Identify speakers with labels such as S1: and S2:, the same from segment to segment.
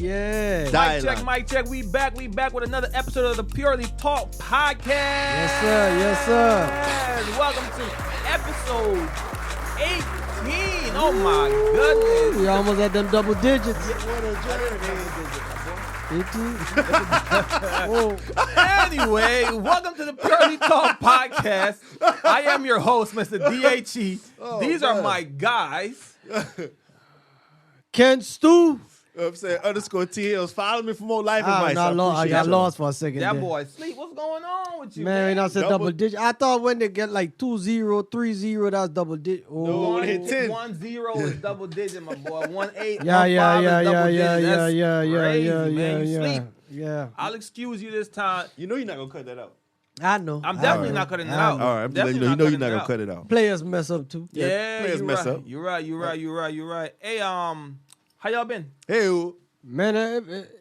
S1: Yeah.
S2: Mic check. We back with another episode of the Purely Talk podcast.
S1: Yes, sir.
S2: Yes. Welcome to episode 18. Oh my goodness.
S1: We almost at them double digits.
S3: What a journey.
S1: 18.
S2: Anyway, welcome to the Purely Talk podcast. I am your host, Mr. DHE. These are my guys.
S1: Ken Stu.
S3: I'm saying _TLs. Follow me for more life advice.
S1: I got lost for a second.
S2: That
S1: there.
S2: boy sleep. What's going on with you,
S1: Man, I said double
S3: Double-
S1: digit. I thought when they get like 2-0, 3-0, that's double digit. Oh.
S3: No, when they hit 10.
S2: 1-0 is double digit, my boy. 1-8.
S1: Yeah.
S2: is double digit. That's crazy, man. You sleep.
S1: Yeah.
S2: I'll excuse you this time.
S3: You know you're not going to cut that out.
S1: I know.
S2: I'm definitely not cutting it out.
S3: All right, I'm just letting you know you're not going to cut it out.
S1: Players mess up too.
S2: Yeah,
S3: players
S2: you're
S3: mess
S2: right.
S3: up.
S2: You're right. Hey, how y'all been?
S3: Hey,
S1: Man,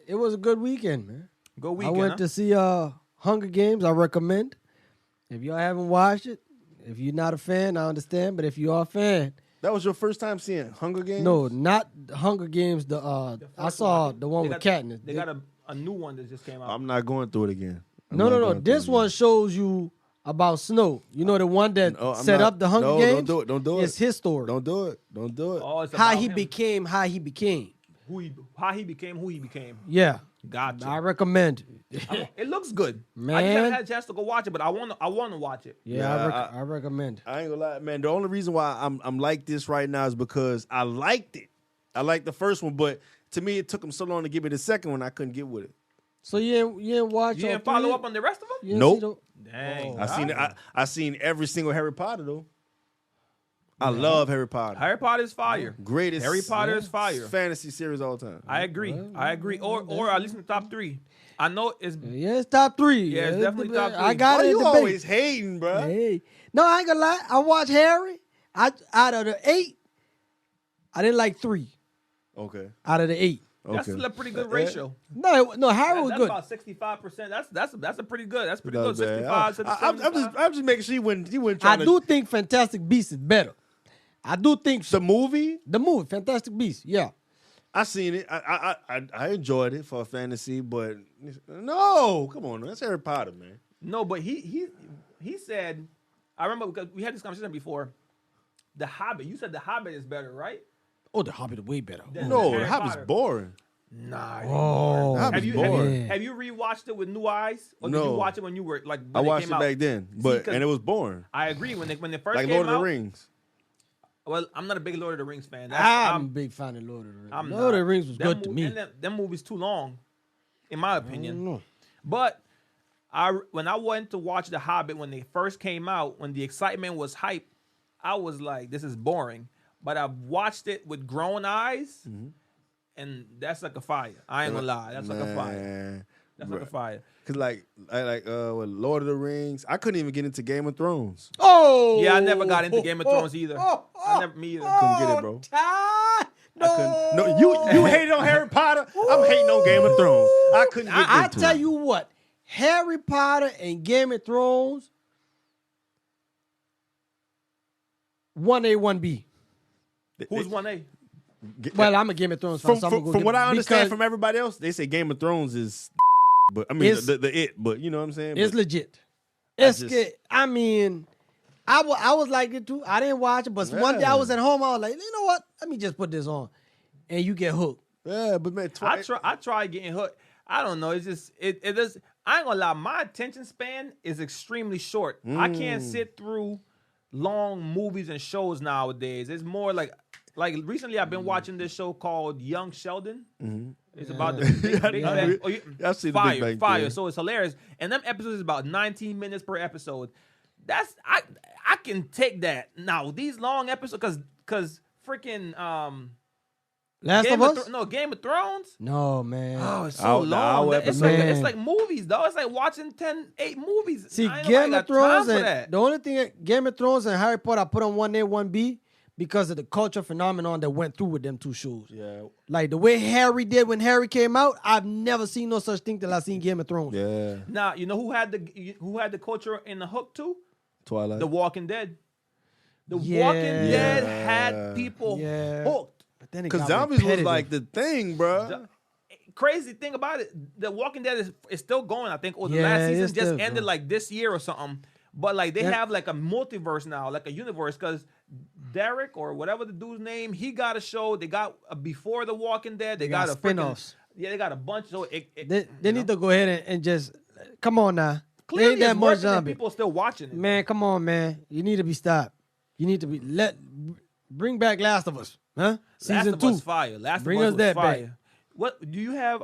S1: it was a good weekend, man.
S2: Good weekend.
S1: I went to see Hunger Games. I recommend. If y'all haven't watched it, if you're not a fan, I understand. But if you are a fan,
S3: that was your first time seeing Hunger Games?
S1: no, not Hunger Games. I saw the one
S2: They
S1: with
S2: got-
S1: Katniss.
S2: They got a new one that just came out.
S3: I'm not going through it again.
S1: No. This one shows you about Snow. You know the one that set up the Hunger Games.
S3: Don't do it.
S1: It's his story.
S3: Don't do it.
S2: Oh, it's
S1: How
S2: about
S1: he
S2: him.
S1: became.
S2: how he became who he became.
S1: Yeah,
S2: Gotcha.
S1: I recommend.
S2: It looks good. I
S1: Man.
S2: just haven't had a chance to go watch it, but I want to watch it.
S1: Yeah, I recommend.
S3: I ain't gonna lie, man. The only reason why I'm like this right now is because I liked it. I liked the first one, but to me, it took them so long to give me the second one, I couldn't get with it.
S1: So you didn't watch.
S2: You didn't follow up on the rest of them?
S1: You didn't
S3: Nope.
S1: see
S2: Dang.
S3: I seen every single Harry Potter though. I love Harry Potter.
S2: Harry Potter is fire.
S3: Greatest
S2: Harry Potter is fire.
S3: fantasy series all time.
S2: I agree. Or at least in the top 3. I know it's
S1: Yeah, it's top 3.
S2: Yeah, it's definitely top 3.
S1: I got
S3: Why
S1: it. in
S3: you
S1: the
S3: always
S1: bank.
S3: hating, bro?
S1: Hey, no, I ain't gonna lie. I watched Harry. Out of the 8, I didn't like 3
S3: Okay.
S1: out of the 8.
S2: that's still a pretty good ratio.
S1: No, Harry was
S2: That's
S1: good.
S2: about 65%. That's a pretty good. That's pretty
S3: Not
S2: good.
S3: bad.
S2: 65 to
S3: I'm just making sure you wouldn't
S1: I
S3: trying to.
S1: do think Fantastic Beasts is better. I do think
S3: The movie,
S1: the movie Fantastic Beasts. Yeah,
S3: I seen it. I enjoyed it for a fantasy, but no, come on, that's Harry Potter, man.
S2: No, but he said, I remember because we had this conversation before. The Hobbit. You said The Hobbit is better, right?
S1: Oh, the Hobbit is way better.
S2: Than
S3: No,
S2: Harry
S3: the Hobbit's
S2: Potter.
S3: boring.
S2: Nah.
S1: Oh,
S3: The Hobbit's
S2: Have
S3: boring.
S2: you rewatched it with new eyes, or did
S3: No.
S2: you watch it when you were like? When
S3: I watched
S2: came
S3: it
S2: out?
S3: back then, and it was boring.
S2: I agree when they first
S3: Like
S2: came
S3: Lord of
S2: out.
S3: the Rings.
S2: Well, I'm not a big Lord of the Rings fan.
S1: I'm a big fan of Lord of the Rings.
S2: I'm
S1: Lord of the
S2: not.
S1: Rings was good to me.
S2: And them movies too long, in my opinion.
S1: No.
S2: But when I went to watch The Hobbit when they first came out, when the excitement was hype, I was like, this is boring. But I've watched it with grown eyes, and that's like a fire. I ain't gonna lie. That's like a fire. That's like a fire.
S3: Cause like with Lord of the Rings, I couldn't even get into Game of Thrones.
S1: Oh,
S2: Yeah, I never got into Game of Thrones either. Me either.
S3: Couldn't get it, bro.
S1: Ty,
S3: I couldn't. No, you hated on Harry Potter. I'm hating on Game of Thrones. I couldn't get
S1: I
S3: into
S1: tell
S3: it.
S1: you what, Harry Potter and Game of Thrones, 1A, 1B.
S2: Who's 1A?
S1: Well, I'm a Game of Thrones fan. so I'm gonna go
S3: from
S1: get-
S3: what I understand
S1: because
S3: from everybody else, they say Game of Thrones is, but I mean
S1: It's-
S3: but you know what I'm saying.
S1: it's
S3: But
S1: legit. It's
S3: just-
S1: good. I mean, I was like it too. I didn't watch it, but one day I was at home. I was like, you know what? Let me just put this on, and you get hooked.
S3: yeah, but man,
S2: I try getting hooked. I don't know. It's just it does. I ain't gonna lie. My attention span is extremely short. I can't sit through long movies and shows nowadays. It's more like recently I've been watching this show called Young Sheldon. It's about the Big Bang.
S3: I've seen the Big Bang
S2: Fire.
S3: Theory.
S2: So it's hilarious. And them episodes is about 19 minutes per episode. That's I can take that. Now these long episodes because freaking
S1: Last of Us?
S2: Game of Thrones.
S1: No, man.
S2: Oh, it's so
S3: Hour
S2: long. It's
S3: episode.
S2: it's like movies, though. It's like watching 8 movies.
S1: See,
S2: I ain't
S1: Game
S2: nobody
S1: of
S2: got time
S1: Thrones
S2: for
S1: and
S2: that.
S1: the only thing Game of Thrones and Harry Potter I put on 1A, 1B because of the culture phenomenon that went through with them two shows.
S3: yeah,
S1: Like the way Harry did when Harry came out, I've never seen no such thing till I seen Game of Thrones.
S3: yeah,
S2: Now you know who had the culture in the hook too?
S3: Twilight.
S2: The Walking Dead. The
S1: Yeah.
S2: Walking Dead had people
S1: Yeah.
S2: hooked.
S1: But then it
S3: Because
S1: got
S3: zombies was
S1: repetitive.
S3: like the thing, bro.
S2: crazy thing about it, The Walking Dead is still going. I think, or the
S1: Yeah,
S2: last
S1: it's
S2: season just
S1: still
S2: ended
S1: going.
S2: like this year or something. But like they
S1: Yeah.
S2: have like a multiverse now, like a universe, because Derek or whatever the dude's name, he got a show. They got before The Walking Dead. They got a freaking
S1: spin-offs.
S2: Yeah, they got a bunch. So
S1: They need to go ahead and just come on now.
S2: clearly
S1: Ain't that
S2: it's
S1: much
S2: working and
S1: zombie.
S2: people still watching it.
S1: Man, come on, man. You need to be stopped. You need to be bring back Last of Us, huh?
S2: Last
S1: Season
S2: of
S1: 2.
S2: Us fire. Last
S1: Bring
S2: of Us
S1: us
S2: was
S1: that
S2: fire.
S1: back.
S2: What do you have?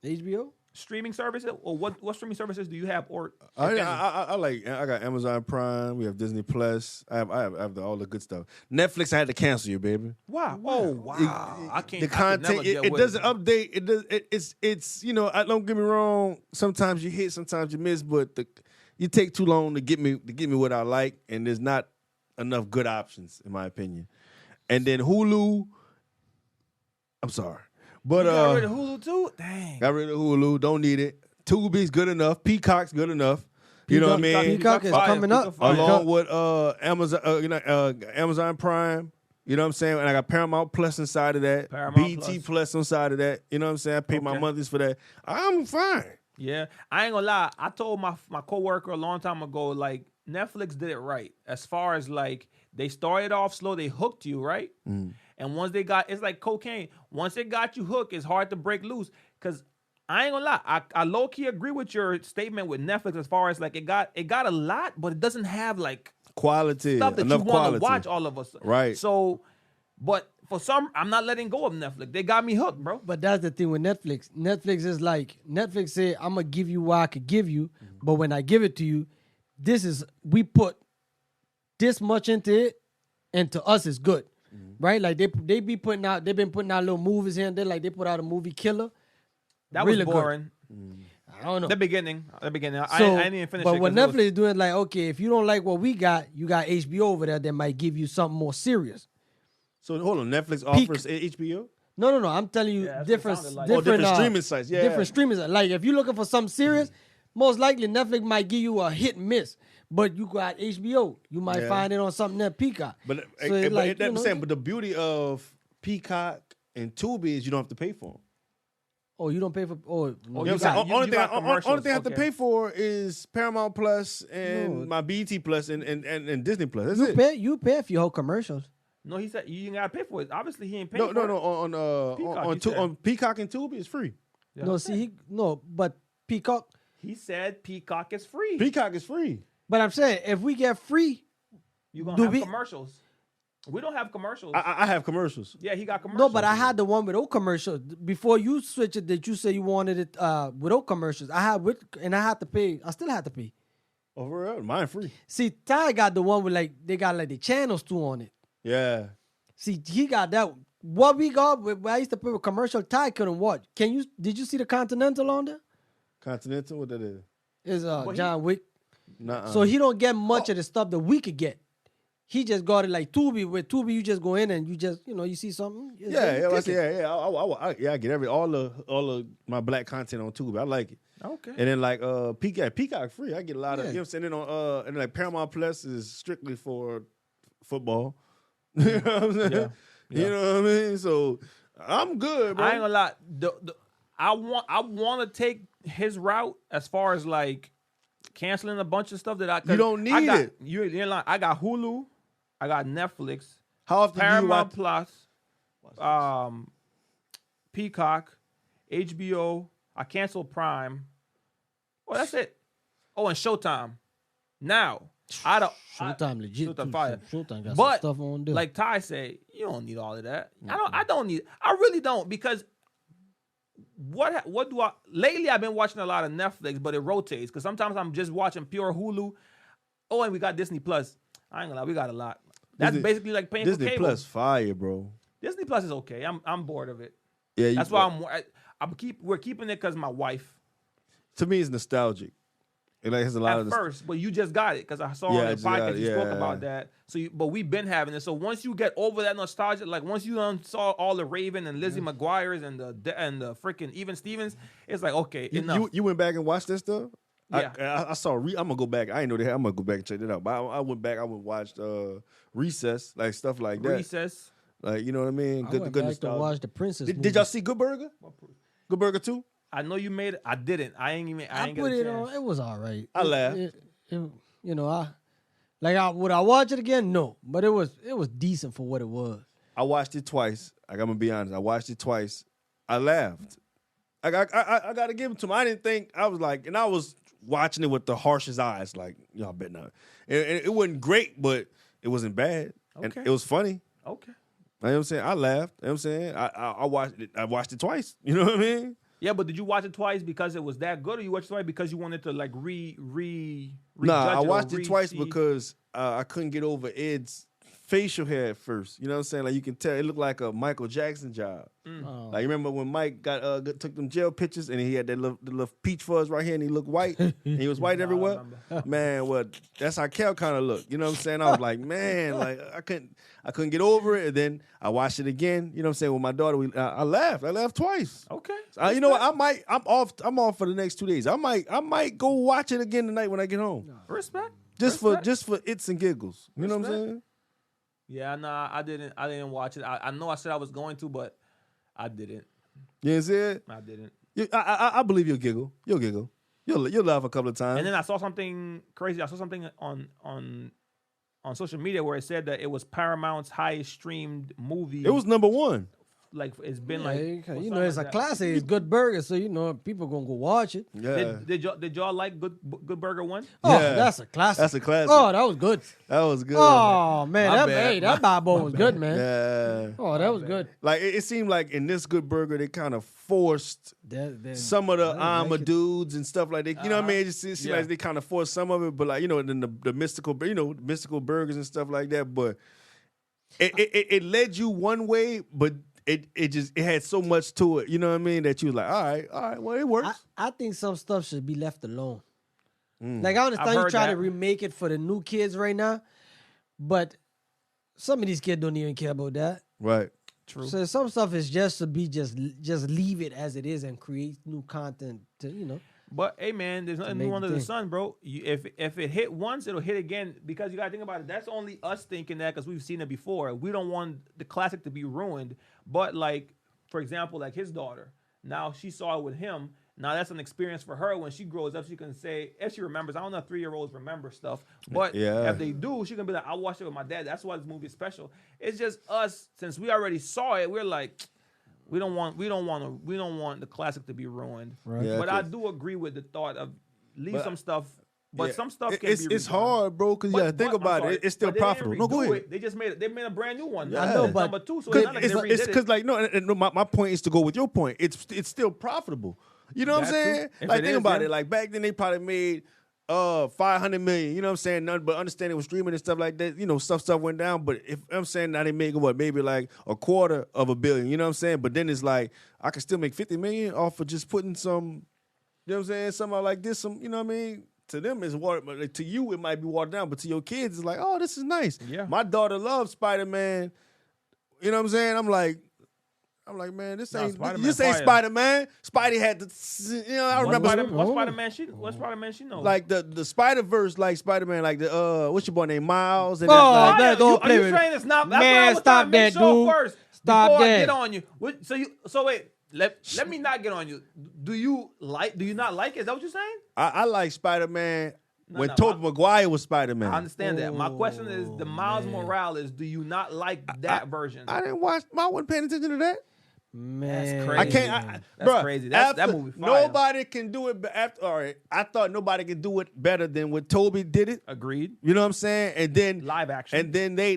S1: HBO.
S2: Streaming services or what streaming services do you have? Or
S3: I got Amazon Prime. We have Disney Plus. I have all the good stuff. Netflix, I had to cancel you, baby.
S2: wow, oh wow, I can't.
S3: The content it doesn't update. It does. It's I don't get me wrong. Sometimes you hit, sometimes you miss, but you take too long to get me what I like, and there's not enough good options in my opinion. And then Hulu. I'm sorry. But
S2: You got rid of Hulu too? Dang.
S3: got rid of Hulu. Don't need it. Tubi's good enough. Peacock's good enough. You know what I mean?
S1: Peacock is
S2: fire,
S1: coming up.
S2: Peacock fire.
S3: Along with Amazon, Amazon Prime. You know what I'm saying? And I got Paramount Plus inside of that.
S2: Paramount
S3: BT
S2: Plus.
S3: Plus inside of that. You know what I'm saying? I pay my
S2: Okay.
S3: monthlies for that. I'm fine.
S2: Yeah, I ain't gonna lie. I told my coworker a long time ago, like Netflix did it right. As far as like they started off slow, they hooked you right, and once they got, it's like cocaine. Once it got you hooked, it's hard to break loose. Cause I ain't gonna lie, I low key agree with your statement with Netflix as far as like it got a lot, but it doesn't have like
S3: Quality.
S2: stuff that
S3: enough
S2: you want
S3: quality.
S2: to watch all of us.
S3: Right.
S2: So, but for some, I'm not letting go of Netflix. They got me hooked, bro.
S1: But that's the thing with Netflix. Netflix is like Netflix say, I'm gonna give you what I could give you, but when I give it to you, we put this much into it, and to us it's good. Right? Like they've been putting out little movies here and there, like they put out a movie Killer.
S2: That
S1: Really
S2: was
S1: good.
S2: boring.
S1: I don't know.
S2: The beginning. I
S1: So,
S2: didn't even finish
S1: but
S2: it.
S1: what
S2: 'cause it was-
S1: Netflix is doing, like, okay, if you don't like what we got, you got HBO over there that might give you something more serious.
S3: So hold on. Netflix offers HBO?
S1: No. I'm telling you,
S2: Yeah, that's what it
S1: different,
S2: sounded like.
S3: Different streaming sites. Yeah.
S1: different streaming sites. Like if you're looking for something serious, most likely Netflix might give you a hit and miss. But you got HBO, you might
S3: Yeah.
S1: find it on something that Peacock.
S3: But,
S1: So it's like,
S3: I'm
S1: you know,
S3: saying, but the beauty of Peacock and Tubi is you don't have to pay for them.
S1: oh, you don't pay for. Oh,
S2: Oh,
S3: You know what
S2: you
S3: I'm saying?
S2: got- you
S3: Only
S2: got
S3: thing I
S2: commercials,
S3: have to
S2: okay.
S3: pay for is Paramount Plus and
S1: No.
S3: my BT Plus and Disney Plus. That's
S1: you
S3: it.
S1: you pay for your whole commercials.
S2: No, he said you ain't gotta pay for it. Obviously, he ain't paying
S3: No,
S2: for
S3: no,
S2: it.
S3: no.
S2: Peacock,
S3: On
S2: you said.
S3: on Peacock and Tubi is free.
S2: Yeah.
S1: No, see, but Peacock.
S2: He said Peacock is free.
S3: Peacock is free.
S1: But I'm saying if we get free,
S2: You gonna
S1: Do
S2: have
S1: we-
S2: commercials. We don't have commercials.
S3: I have commercials.
S2: Yeah, he got commercials.
S1: no, but I had the one without commercials before you switch it. That you say you wanted it without commercials. I had and I had to pay. I still had to pay.
S3: Overall, mine free.
S1: See, Ty got the one with like they got like the channels too on it.
S3: Yeah.
S1: See, he got that. What we got, I used to pay with commercial. Ty couldn't watch. Did you see the Continental on there?
S3: Continental, what that is?
S1: Is
S2: he-
S1: John Wick.
S3: Nuh-uh.
S1: So he don't get much of the stuff that we could get. He just got it like Tubi. With Tubi, you just go in and you just you see something.
S3: I get all the my black content on Tubi. I like it.
S2: Okay.
S3: And then like Peacock free. I get a lot of
S1: Yeah.
S3: you know what I'm saying. And on and like Paramount Plus is strictly for football. You know what I'm saying?
S2: Yeah.
S3: You know what I mean? So I'm good, bro.
S2: I ain't gonna lie. I want to take his route as far as like canceling a bunch of stuff that I. 'cause
S3: You don't need
S2: I got,
S3: it.
S2: You're lying. I got Hulu. I got Netflix.
S3: How often do you
S2: Paramount
S3: watch?
S2: Plus. Peacock. HBO. I canceled Prime. Well, that's it. Oh, and Showtime. Now,
S1: Showtime legit.
S2: Showtime
S1: too.
S2: fire.
S1: Showtime got
S2: But
S1: some stuff on there.
S2: like Ty said, you don't need all of that. I don't need. I really don't because what do I? Lately, I've been watching a lot of Netflix, but it rotates because sometimes I'm just watching pure Hulu. Oh, and we got Disney Plus. I ain't gonna lie, we got a lot. That's
S3: Disney-
S2: basically like paying for
S3: Disney
S2: cable.
S3: Plus fire, bro.
S2: Disney Plus is okay. I'm bored of it.
S3: Yeah,
S2: That's why we're keeping it because my wife
S3: To me, it's nostalgic. It like has a lot
S2: at
S3: of
S2: first, but you just got it because I saw
S3: Yeah,
S2: on
S3: I
S2: the
S3: just got
S2: podcast
S3: it,
S2: you spoke
S3: yeah.
S2: about that. So, but we've been having it. So once you get over that nostalgia, like once you saw all the Raven and Lizzie McGuire's and the freaking Even Stevens, it's like okay, enough.
S3: You went back and watched that stuff?
S2: Yeah.
S3: I saw. I'm gonna go back. I didn't know that. I'm gonna go back and check it out. But I went back. I went and watched Recess, like stuff like that.
S2: Recess.
S3: Like, you know what I mean?
S1: I
S3: Good,
S1: went
S3: good
S1: back to
S3: nostalgia.
S1: watch the Princess.
S3: Did y'all see Good Burger? Good Burger 2?
S2: I know you made it. I didn't. I ain't
S1: I
S2: get
S1: put
S2: a
S1: it
S2: chance.
S1: on. It was all right.
S3: I laughed.
S1: You know, would I watch it again? No, but it was decent for what it was.
S3: I watched it twice. Like, I'm gonna be honest. I watched it twice. I laughed. I gotta give it to him. I didn't think I was like, and I was watching it with the harshest eyes. Like, y'all bet not. And it wasn't great, but it wasn't bad. And
S2: Okay.
S3: it was funny.
S2: Okay.
S3: You know what I'm saying? I laughed. You know what I'm saying? I watched it. I watched it twice. You know what I mean?
S2: Yeah, but did you watch it twice because it was that good, or you watched it twice because you wanted to like re?
S3: Nah, I watched
S2: or
S3: it twice
S2: re-see?
S3: because I couldn't get over Ed's facial hair at first. You know what I'm saying? Like, you can tell it looked like a Michael Jackson job.
S1: Oh.
S3: Like, you remember when Mike took them jail pictures and he had that little peach fuzz right here and he looked white and he was white everywhere? Man, well, that's how Kel kind of looked. You know what I'm saying? I was like, man, like I couldn't get over it. And then I watched it again. You know what I'm saying? With my daughter, I laughed. I laughed twice.
S2: Okay.
S3: You know what? I'm off for the next 2 days. I might go watch it again tonight when I get home.
S2: Respect.
S3: Just
S2: Respect.
S3: for its and giggles. You know what I'm
S2: Respect.
S3: saying?
S2: Yeah, nah, I didn't watch it. I know I said I was going to, but I didn't.
S3: You know what I'm saying?
S2: I didn't.
S3: I believe you'll giggle. You'll giggle. You'll laugh a couple of times.
S2: And then I saw something crazy. I saw something on social media where it said that it was Paramount's highest streamed movie.
S3: It was number one.
S2: like it's been
S1: Yeah,
S2: like
S1: you know, it's a classic. It's Good Burger, so you know people gonna go watch it.
S3: Yeah.
S2: Did y'all like Good Burger 1?
S1: Oh,
S3: Yeah.
S1: that's a classic.
S3: That's a classic.
S1: Oh, that was good.
S3: That was good.
S1: Oh man,
S2: My
S1: that
S2: bad.
S1: that Bible was good, man.
S3: Yeah.
S1: Oh, that was good.
S3: Like it seemed like in this Good Burger they kind of forced
S1: That-
S3: some of the
S1: I like
S3: armor
S1: it.
S3: dudes and stuff like that. You know what I mean? It just seems
S2: Yeah.
S3: like they kind of forced some of it, but like, you know, then the mystical, mystical burgers and stuff like that. But it led you one way, but it had so much to it. You know what I mean? That you was like, all right, well, it works.
S1: I think some stuff should be left alone.
S3: Mm.
S1: Like I understand
S2: I've
S1: you
S2: heard
S1: try to
S2: that.
S1: remake it for the new kids right now, but some of these kids don't even care about that.
S3: Right.
S2: True.
S1: So some stuff is just to be just leave it as it is and create new content to, you know.
S2: But hey, man, there's nothing
S1: make
S2: new
S1: the
S2: under the
S1: thing.
S2: sun, bro. If it hit once, it'll hit again. Because you gotta think about it. That's only us thinking that because we've seen it before. We don't want the classic to be ruined. But like, for example, like his daughter. Now she saw it with him. Now that's an experience for her. When she grows up, she can say, if she remembers. I don't know if 3-year-olds remember stuff, but
S3: Yeah.
S2: if they do, she can be like, I watched it with my dad. That's why this movie is special. It's just us, since we already saw it. We're like, we don't want the classic to be ruined.
S1: Right.
S3: Yeah,
S2: But I
S3: 'cause-
S2: do agree with the thought of leave
S3: But-
S2: some stuff, but
S3: Yeah.
S2: some stuff can
S3: It's
S2: be.
S3: it's
S2: redone.
S3: hard, bro, because you
S2: But-
S3: gotta think
S2: but- I'm
S3: about
S2: sorry,
S3: it. It's still
S2: but they didn't
S3: profitable. No, go
S2: redo
S3: ahead.
S2: it. They made a brand new one.
S3: Yeah.
S1: I know,
S2: It's
S1: but-
S2: number 2, so it's not like they redid
S3: It's
S2: it.
S3: because like no, my point is to go with your point. It's still profitable. You know what I'm
S2: That too.
S3: saying?
S2: If
S3: Like
S2: it
S3: think
S2: is,
S3: about
S2: yeah.
S3: it. Like back then they probably made 500 million. You know what I'm saying? None but understanding with streaming and stuff like that. You know, stuff went down. But if I'm saying now they make maybe like $250 million. You know what I'm saying? But then it's like I can still make 50 million off of just putting some. You know what I'm saying? Something like this. Some. You know what I mean? To them it's watered, but like, to you it might be watered down. But to your kids it's like, oh, this is nice.
S2: Yeah.
S3: My daughter loves Spider-Man. You know what I'm saying? I'm like, man, this
S2: Nah,
S3: ain't
S2: Spider-Man
S3: this ain't
S2: fire.
S3: Spider-Man. Spidey had the, you know, I remember
S2: What
S1: Oh.
S2: Spider-Man she knows?
S3: like the Spider-Verse, like Spider-Man, like the what's your boy name, Miles? And
S1: Oh,
S3: that, like,
S1: man, don't
S2: are
S1: play
S2: you
S1: with
S2: saying it's not? That's
S1: Man,
S2: what I was
S1: stop
S2: trying to make
S1: that,
S2: sure
S1: dude.
S2: first.
S1: Stop
S2: before I
S1: that.
S2: get on you. So wait. Let me not get on you. Do you not like it? Is that what you're saying?
S3: I like Spider-Man when
S2: no,
S3: Tobey Maguire was Spider-Man.
S2: I understand that. My question is the Miles
S1: man.
S2: Morales. Do you not like that version?
S3: I didn't watch. I wasn't paying attention to that.
S1: Man,
S2: crazy.
S3: I can't.
S2: That's
S3: Bruh,
S2: crazy. That
S3: after-
S2: movie fire.
S3: Nobody can do it. After all right, I thought nobody could do it better than what Toby did it.
S2: Agreed.
S3: You know what I'm saying? And then
S2: Live action.
S3: And then they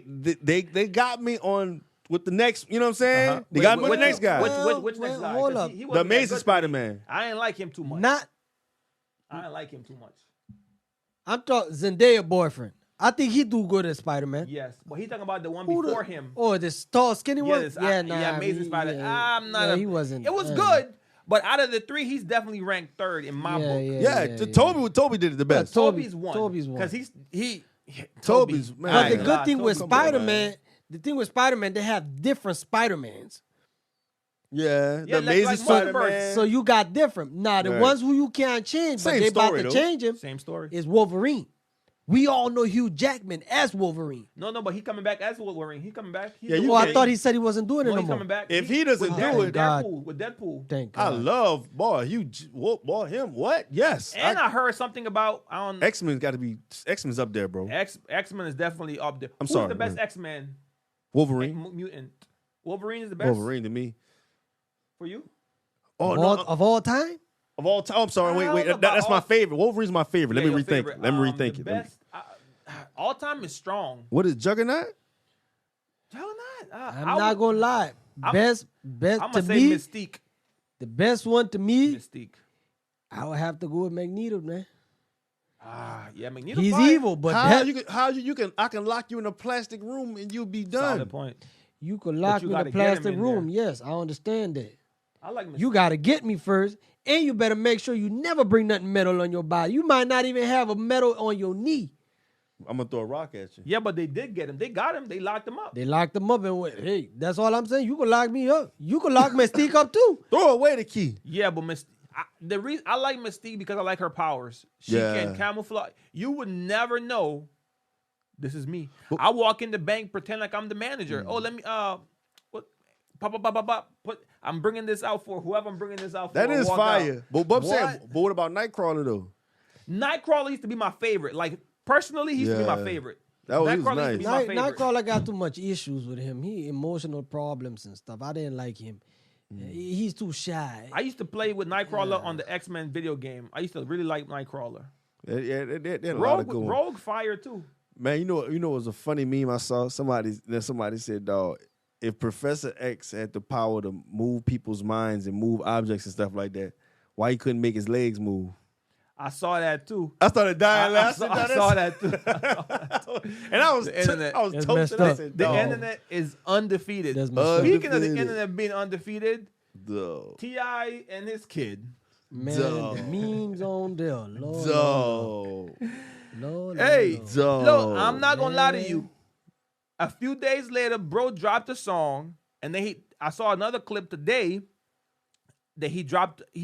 S3: got me on with the next. You know what I'm saying?
S2: Uh-huh.
S3: They
S2: Wait,
S3: got me with
S2: which-
S3: the next guy.
S2: Which next
S1: Well,
S2: guy?
S1: hold
S2: 'Cause
S1: up.
S2: he
S3: The
S2: wasn't that
S3: Amazing
S2: good to me.
S3: Spider-Man.
S2: I didn't like him too much.
S1: not.
S2: I didn't like him too much.
S1: I'm talking Zendaya boyfriend. I think he do good as Spider-Man.
S2: Yes, but he talking about the one
S1: Who the-
S2: before him.
S1: Oh, this tall, skinny one.
S2: Yes,
S1: Nah,
S2: Amazing Spider.
S1: yeah,
S2: I'm not.
S1: yeah, he wasn't.
S2: It was good, but out of the 3, he's definitely ranked 3rd in my book.
S3: Yeah, Toby did it the best.
S1: Toby's
S2: Toby's
S1: one.
S2: because he.
S3: Toby's,
S2: Toby-
S3: man.
S1: But
S3: I
S1: the
S3: ain't
S1: good
S3: gonna
S1: thing
S3: lie,
S1: with
S3: Toby, come on,
S1: Spider-Man, the thing with Spider-Man, they have different Spider-Mans.
S3: Yeah, the
S2: Yeah,
S3: Amazing
S2: like
S3: Spider-Man.
S1: So you got different. Now the
S3: Right.
S1: ones who you can't change, but
S3: Same
S1: they about
S3: story,
S1: to
S3: though.
S1: change him
S2: Same story.
S1: is Wolverine. We all know Hugh Jackman as Wolverine.
S2: No, but he coming back as Wolverine. He coming back. He's
S3: Yeah,
S2: the
S3: you
S1: Oh, I
S3: can't-
S2: Wolverine.
S1: thought he said he wasn't doing it
S2: No,
S1: no
S2: he's
S1: more.
S2: coming back.
S3: If he doesn't
S2: with
S3: do
S2: Deadpool,
S3: it-
S2: Deadpool, with Deadpool.
S1: Thank
S3: I
S1: God.
S3: love boy him. What? Yes.
S2: And I heard something about
S3: X-Men's got to be X-Men's up there, bro.
S2: X-Men is definitely up there.
S3: I'm
S2: Who's
S3: sorry,
S2: the best
S3: man.
S2: X-Men
S3: Wolverine.
S2: mutant? Wolverine is the best
S3: Wolverine to me.
S2: for you.
S3: Oh
S1: of,
S3: no,
S1: all, of all time?
S3: of all time. I'm sorry.
S2: I
S3: Wait.
S2: don't know
S3: That's
S2: about
S3: my
S2: all-
S3: favorite. Wolverine's my favorite. Let
S2: Yeah,
S3: me
S2: your
S3: rethink
S2: favorite.
S3: it. Let me rethink
S2: The
S3: it. Let me-
S2: best all time is strong.
S3: What is Juggernaut?
S2: Juggernaut.
S1: I'm not gonna lie.
S2: I'm
S1: Best
S2: I'm
S1: to
S2: gonna say
S1: me,
S2: Mystique.
S1: the best one to me,
S2: Mystique.
S1: I would have to go with Magneto, man.
S2: Yeah, Magneto.
S1: He's
S2: fire.
S1: evil, but
S3: I can lock you in a plastic room and you'll be done.
S2: Solid point.
S1: you could lock
S2: you
S1: me in
S2: gotta
S1: a
S2: get him
S1: plastic
S2: in
S1: room.
S2: there.
S1: Yes, I understand that.
S2: I like Mystique.
S1: You gotta get me first, and you better make sure you never bring nothing metal on your body. You might not even have a metal on your knee.
S3: I'm gonna throw a rock at you.
S2: Yeah, but they did get him. They got him. They locked him up.
S1: They locked him up and went, hey, that's all I'm saying. You can lock me up. You can lock Mystique up too.
S3: Throw away the key.
S2: Yeah, but the reason I like Mystique because I like her powers. She
S3: Yeah.
S2: can camouflage. You would never know. This is me. I walk in the bank, pretend like I'm the manager. Oh, let me what? Pop. I'm bringing this out for whoever I'm bringing this out for.
S3: That is
S2: walk
S3: fire.
S2: out.
S3: But I'm saying,
S2: What?
S3: but what about Nightcrawler though?
S2: Nightcrawler used to be my favorite. Like personally, he used to be my
S3: Yeah.
S2: favorite.
S3: He was
S2: Nightcrawler used to be
S3: nice.
S2: my favorite.
S1: Nightcrawler got too much issues with him. He emotional problems and stuff. I didn't like him. He's too shy.
S2: I used to play with Nightcrawler on the X-Men video game. I used to really like Nightcrawler.
S3: Yeah, they had a lot of good ones.
S2: Rogue fire too.
S3: Man, you know it was a funny meme I saw. Somebody said, dog, if Professor X had the power to move people's minds and move objects and stuff like that, why he couldn't make his legs move?
S2: I saw that too.
S3: I started dying
S2: I
S3: laughing.
S2: saw that too.
S3: And I was
S2: The internet.
S3: I was
S1: That's
S3: toasted.
S1: messed
S3: I
S1: up.
S3: said,
S2: The
S3: dog,
S2: internet is undefeated.
S1: That's messed up.
S2: Speaking of the
S3: Undefeated.
S2: internet being undefeated,
S3: dog,
S2: T.I. and his kid.
S1: Man,
S3: Dog.
S1: the memes on there. Lord,
S3: dog,
S1: Lord,
S2: Hey,
S1: Lord.
S3: dog.
S2: look, I'm not gonna lie to
S1: man.
S2: you. A few days later, bro dropped a song, and then I saw another clip today that he's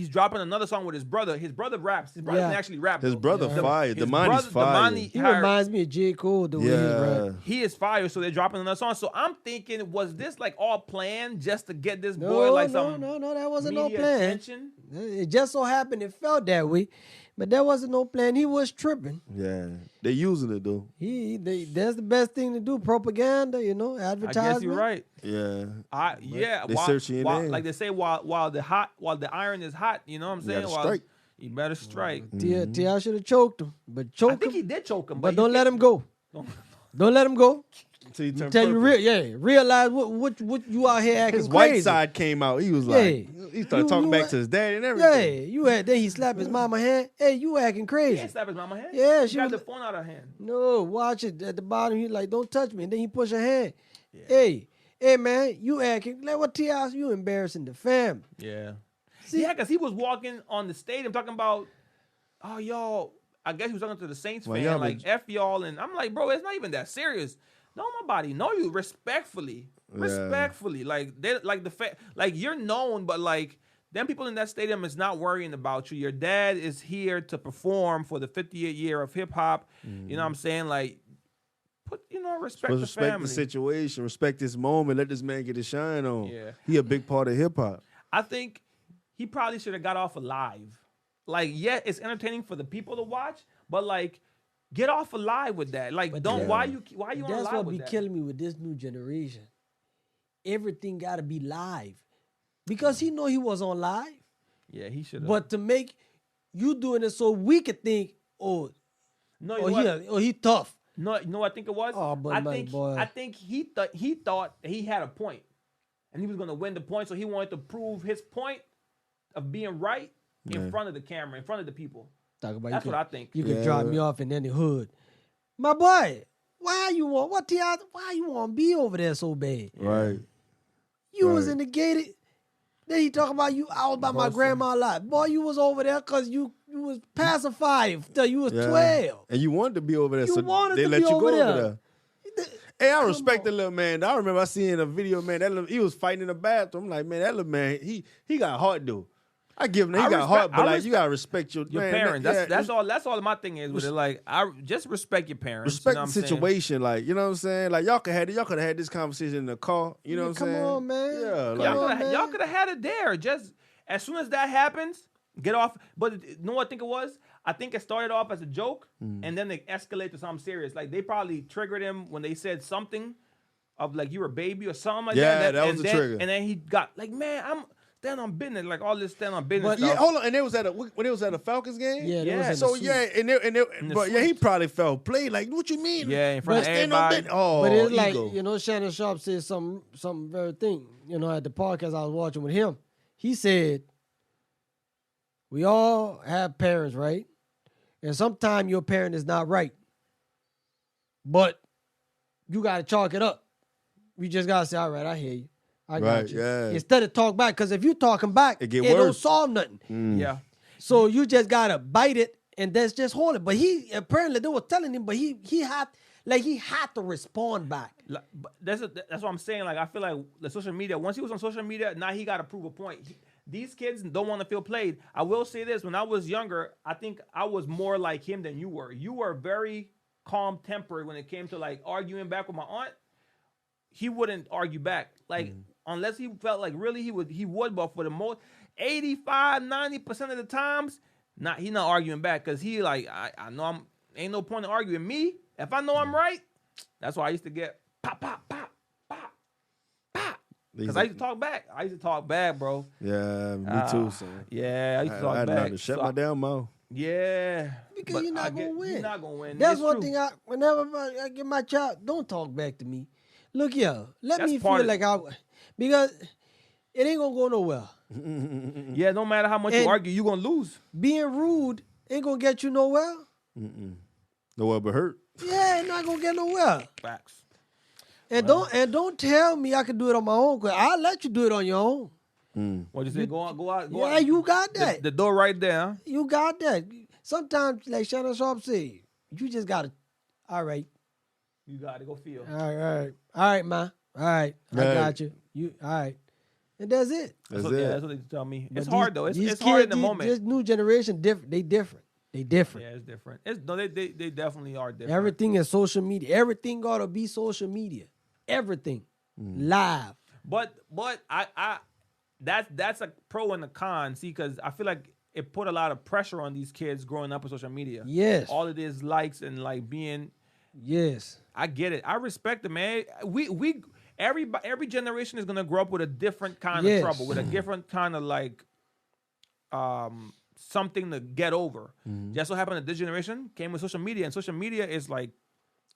S2: dropping another song with his brother. His brother raps. His brother
S1: Yeah.
S2: can actually rap.
S3: His
S2: though.
S3: brother
S1: Yeah.
S3: fire.
S2: His
S3: Damani's
S2: brother-
S3: fire.
S2: Damani-
S1: He
S2: hired-
S1: reminds me of J. Cole the way he
S3: Yeah.
S1: rap.
S2: He is fire, so they're dropping another song. So I'm thinking, was this like all planned just to get this boy
S1: No,
S2: like
S1: no,
S2: some
S1: no, that wasn't no
S2: media
S1: plan.
S2: attention?
S1: It just so happened it felt that way, but there wasn't no plan. He was tripping.
S3: Yeah, they using it though.
S1: That's the best thing to do. Propaganda,
S2: I
S1: advertisement.
S2: guess you're right.
S3: Yeah,
S2: Yeah,
S3: they searching your name.
S2: like they say, while the iron is hot, you know what I'm saying?
S3: gotta
S2: While-
S3: strike.
S2: You better strike.
S1: T.I. should have choked him, but
S2: I
S1: choked
S2: think
S1: him.
S2: he did choke him,
S1: But
S2: you
S1: don't let
S2: can't-
S1: him go. Don't let him go.
S3: Until you turn
S1: Tell you
S3: purple.
S1: realize what you out here acting
S3: His white
S1: crazy.
S3: side came out. He was like, he started talking
S1: You
S3: back
S1: what?
S3: to his daddy and
S1: Yeah,
S3: everything.
S1: you had then he slapped his mama hand. Hey, you acting
S2: He
S1: crazy.
S2: didn't slap his mama hand.
S1: Yeah,
S2: he
S1: she
S2: got
S1: was-
S2: the phone out of her hand.
S1: No, watch it at the bottom. He like, don't touch me. And then he push her hand. Hey, man, you acting like what T.I. You embarrassing the family.
S2: Yeah.
S1: See?
S2: Yeah, because he was walking on the stadium talking about, oh, y'all, I guess he was talking to the Saints
S3: Well,
S2: fan,
S3: y'all
S2: like,
S3: been-
S2: F y'all. And I'm like, bro, it's not even that serious. No, nobody know you respectfully.
S3: Yeah.
S2: Respectfully. Like, they like like you're known, but like, them people in that stadium is not worrying about you. Your dad is here to perform for the 50th year of hip hop. You know what I'm saying? Like, respect the
S3: Respect
S2: family.
S3: the situation. Respect this moment. Let this man get his shine on.
S2: Yeah.
S3: He a big part of hip hop.
S2: I think he probably should have got off alive. Like, yeah, it's entertaining for the people to watch, but like, get off alive with that. Like,
S1: But
S2: don't
S1: yeah.
S2: why you on
S1: That's
S2: live
S1: what
S2: with
S1: be
S2: that?
S1: killing me with this new generation. Everything got to be live. Because he know he was on live.
S2: Yeah, he should have.
S1: But to make you doing it so we could think,
S2: no,
S1: he tough.
S2: No, you know what I think it was?
S1: Oh, but
S2: I
S1: my
S2: think
S1: boy.
S2: I think he thought that he had a point, and he was gonna win the point, so he wanted to prove his point of being right in front of the camera, in front of the people.
S1: Talk about
S2: That's
S1: you
S2: what I
S1: could,
S2: think.
S1: You could
S3: Yeah.
S1: drop me off in any hood. My boy, why you want to be over there so bad?
S3: Right.
S1: You was
S3: Right.
S1: in the gated. Then he talking about you out by my
S2: Boston.
S1: grandma lot. Boy, you was over there because you was pacified till you was
S3: Yeah.
S1: 12.
S3: And you wanted to be over there,
S1: You
S3: so
S1: wanted
S3: they
S1: to
S3: let
S1: be
S3: you go
S1: over
S3: over
S1: there.
S3: there. Hey, I respect the little man. I remember I seen a video, man. He was fighting in the bathroom. I'm like, man, that little man, he got heart though. I give him. He
S2: I
S3: got
S2: respect-
S3: heart, but
S2: I
S3: like you gotta respect your man,
S2: parents.
S3: yeah,
S2: That's all. That's all my thing is with it. Like, I just respect your parents.
S3: respect
S2: you know
S3: the
S2: what I'm saying?
S3: situation. Like, you know what I'm saying? Like y'all could have had this conversation in the car. You know what I'm
S1: Come
S3: saying?
S1: on, man.
S3: Yeah,
S1: Come
S3: like,
S1: on, man.
S2: Y'all could have had it there. Just as soon as that happens, get off. But you know what I think it was? I think it started off as a joke, and then it escalated to something serious. Like they probably triggered him when they said something of like you were a baby or something like
S3: Yeah,
S2: that.
S3: that was
S2: and
S3: the
S2: then,
S3: trigger.
S2: And then he got like, man, I'm stand on business, like all this stand on business
S1: But
S2: stuff.
S3: yeah, hold on. And it was when it was at a Falcons game.
S1: Yeah,
S2: Yeah.
S1: that was
S3: So
S1: in the
S3: yeah,
S1: suit.
S3: but yeah, he probably felt played. Like, what you mean?
S2: Yeah, in front of
S3: Stand on
S2: everybody.
S3: bit- Oh,
S1: But it's like,
S3: ego.
S1: you know, Shannon Sharp said something very thing, you know, at the podcast I was watching with him. He said, we all have parents, right? And sometimes your parent is not right. But you got to chalk it up. You just got to say, all right, I hear you. I got
S3: Right,
S1: you.
S3: yeah.
S1: Instead of talk back, because if you talking back,
S3: It get
S1: don't
S3: worse.
S1: solve nothing.
S2: Yeah.
S1: So you just got to bite it and that's just hold it. But he, apparently they were telling him, but he had to respond back.
S2: Like, but that's what I'm saying. Like I feel like the social media. Once he was on social media, now he got to prove a point. These kids don't want to feel played. I will say this: when I was younger, I think I was more like him than you were. You were very calm tempered when it came to like arguing back with my aunt. He wouldn't argue back, like unless he felt like really he would. But for the most 85-90% of the times, he not arguing back because he like I know ain't no point in arguing me. If I know I'm right, that's why I used to get pop, pop, pop, pop, pop. Because I used to talk back. I used to talk back, bro.
S3: Yeah, me too, son.
S2: Yeah, I used to talk
S3: I
S2: back.
S3: had to shut my damn mouth.
S2: Yeah.
S1: Because
S2: but
S1: you're not gonna win.
S2: You're not gonna win.
S1: That's
S2: It's
S1: one
S2: true.
S1: thing. Whenever I get my child, don't talk back to me. Look here, let
S2: That's
S1: me
S2: part
S1: feel
S2: of-
S1: like because it ain't gonna go nowhere.
S2: Yeah, no matter how much you
S1: And-
S2: argue, you're gonna lose.
S1: Being rude ain't gonna get you nowhere.
S3: Nowhere but hurt.
S1: Yeah, it's not gonna get nowhere.
S2: Facts.
S1: And don't tell me I can do it on my own. Cause I'll let you do it on your own.
S2: What you say? Go out.
S1: Yeah, you got that.
S2: The door right there. Huh?
S1: You got that. Sometimes, like Shannon Sharp said, you just gotta. All right,
S2: You got to go feel.
S1: all right, ma. All right, I
S3: Right.
S1: got you. You all right, and that's it.
S3: That's
S2: what,
S3: it.
S2: Yeah, that's what they tell me.
S1: But
S2: It's
S1: these-
S2: hard though.
S1: these
S2: It's hard in
S1: kids,
S2: the moment.
S1: This new generation, different. They different. They different.
S2: Yeah, it's different. They definitely are different.
S1: Everything is social media. Everything gotta be social media. Everything live.
S2: But I that's a pro and a con. See, because I feel like it put a lot of pressure on these kids growing up on social media.
S1: Yes.
S2: All it is likes and like being.
S1: Yes.
S2: I get it. I respect it, man. Every generation is gonna grow up with a different kind
S1: Yes.
S2: of trouble, with a different kind of like something to get over. Just so happened that this generation came with social media, and social media is like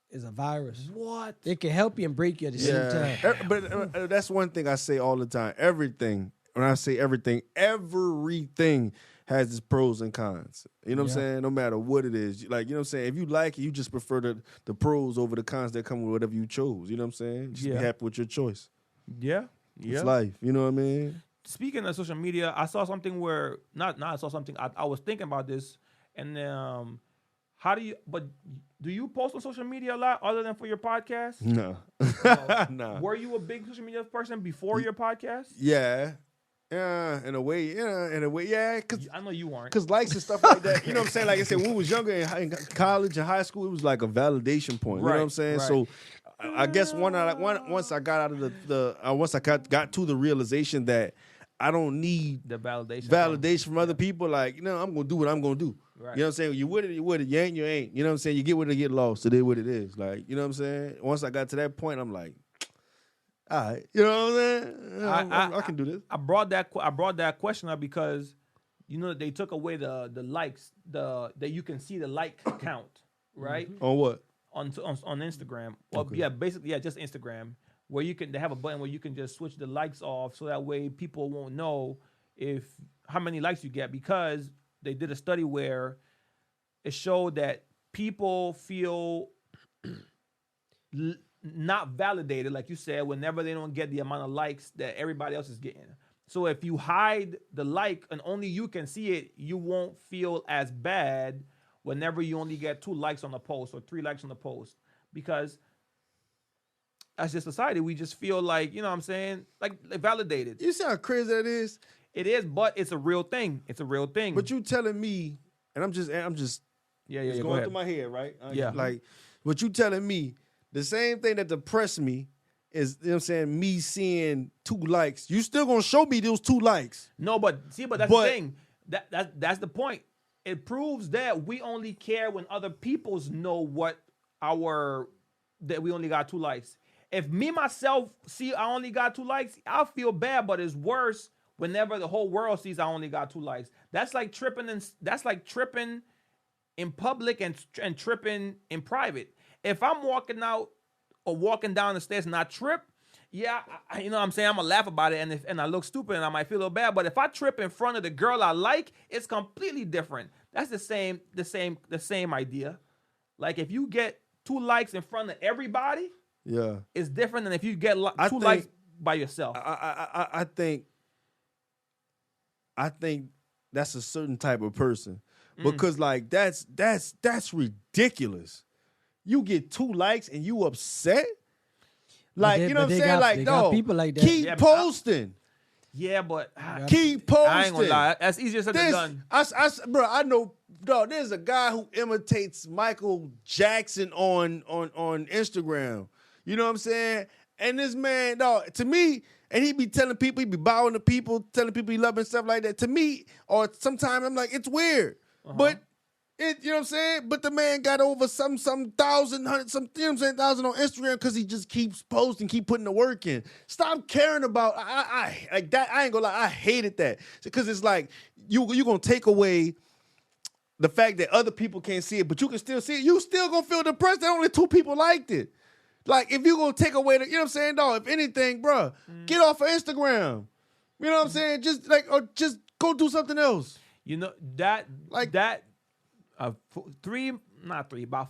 S1: It's a virus.
S2: what?
S1: It can help you and break you at the same time.
S3: But that's one thing I say all the time. Everything, when I say everything has its pros and cons. You know what I'm
S1: Yeah.
S3: saying? No matter what it is. Like, you know what I'm saying? If you like it, you just prefer the pros over the cons that come with whatever you chose. You know what I'm saying? Just
S2: Yeah.
S3: be happy with your choice.
S2: Yeah.
S3: It's life. You know what I mean?
S2: Speaking of social media, I saw something where I saw something. I was thinking about this, and do you post on social media a lot other than for your podcast?
S3: No. No.
S2: Were you a big social media person before your podcast?
S3: Yeah. Yeah, in a way, yeah, because
S2: I know you weren't.
S3: Cause likes and stuff like that, you know what I'm saying? Like I said, when we was younger in college and high school, it was like a validation point. You know what I'm
S2: Right,
S3: saying?
S2: right.
S3: So I guess once I got out of once I got to the realization that I don't need
S2: The validation.
S3: validation from other people, like, you know, I'm gonna do what I'm gonna do.
S2: Right.
S3: You know what I'm saying? You with it, you with it. You ain't, you ain't. You know what I'm saying? You get with it, get lost. It is what it is. Like, you know what I'm saying? Once I got to that point, I'm like, all right. You know what I'm saying? I can do this.
S2: I brought that question up because you know they took away the likes, that you can see the like count, right?
S3: On what?
S2: On Instagram. Well, yeah, basically, yeah, just Instagram, where they have a button where you can just switch the likes off, so that way people won't know how many likes you get, because they did a study where it showed that people feel not validated, like you said, whenever they don't get the amount of likes that everybody else is getting. So if you hide the like and only you can see it, you won't feel as bad whenever you only get 2 likes on a post or 3 likes on the post, because as a society, we just feel like, you know what I'm saying, like validated.
S3: You see how crazy that is?
S2: It is, but it's a real thing. It's a real thing.
S3: But you telling me, and I'm just
S2: yeah,
S3: it's
S2: go
S3: going
S2: ahead.
S3: through my head, right?
S2: Yeah.
S3: Like, what you telling me, the same thing that depressed me is, you know what I'm saying, me seeing 2 likes. You still gonna show me those 2 likes.
S2: No, but that's the thing. That's the point. It proves that we only care when other people's know that we only got 2 likes. If me myself see I only got 2 likes, I'll feel bad, but it's worse whenever the whole world sees I only got 2 likes. That's like tripping in public and tripping in private. If I'm walking out or walking down the stairs and I trip, yeah, you know what I'm saying, I'm gonna laugh about it and I look stupid and I might feel a little bad. But if I trip in front of the girl I like, it's completely different. That's the same idea. Like if you get 2 likes in front of everybody,
S3: Yeah.
S2: it's different than if you get 2
S3: think-
S2: likes by yourself.
S3: I think that's a certain type of person. Because like that's ridiculous. You get 2 likes and you upset? Like, you know what I'm saying? Like,
S1: they got
S3: no,
S1: people like that.
S3: keep
S2: Yeah,
S3: posting.
S2: Yeah, but
S3: Keep posting.
S2: I ain't gonna lie. That's easier said than done.
S3: Bro, I know, dog, there's a guy who imitates Michael Jackson on Instagram. You know what I'm saying? And this man, dog, to me, and he be telling people, he be bowing to people, telling people he love and stuff like that. To me, or sometimes I'm like, it's weird. But you know what I'm saying? But the man got over some thousand, hundred, some, you know what I'm saying, thousand on Instagram because he just keeps posting, keep putting the work in. Stop caring about I like that. I ain't gonna lie, I hated that. Because it's like you gonna take away the fact that other people can't see it, but you can still see it. You still gonna feel depressed that only 2 people liked it. Like, if you gonna take away the, you know what I'm saying, dog, if anything, bro, get off of Instagram. You know what I'm saying? Just like, or just go do something else.
S2: You know that
S3: Like-
S2: that about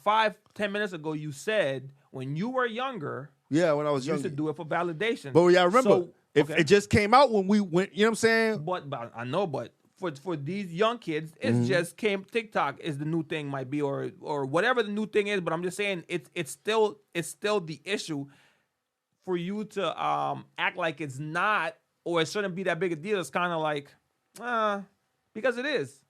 S2: 5-10 minutes ago, you said when you were younger,
S3: Yeah, when I was
S2: you
S3: young.
S2: used to do it for validation.
S3: But yeah, I remember,
S2: So,
S3: if
S2: okay.
S3: it just came out when we went, you know what I'm saying?
S2: But I know, but for these young kids, it's
S3: Mm-hmm.
S2: just TikTok is the new thing, might be, or whatever the new thing is. But I'm just saying it's still the issue for you to act like it's not, or it shouldn't be that big a deal. It's kind of like, because it is.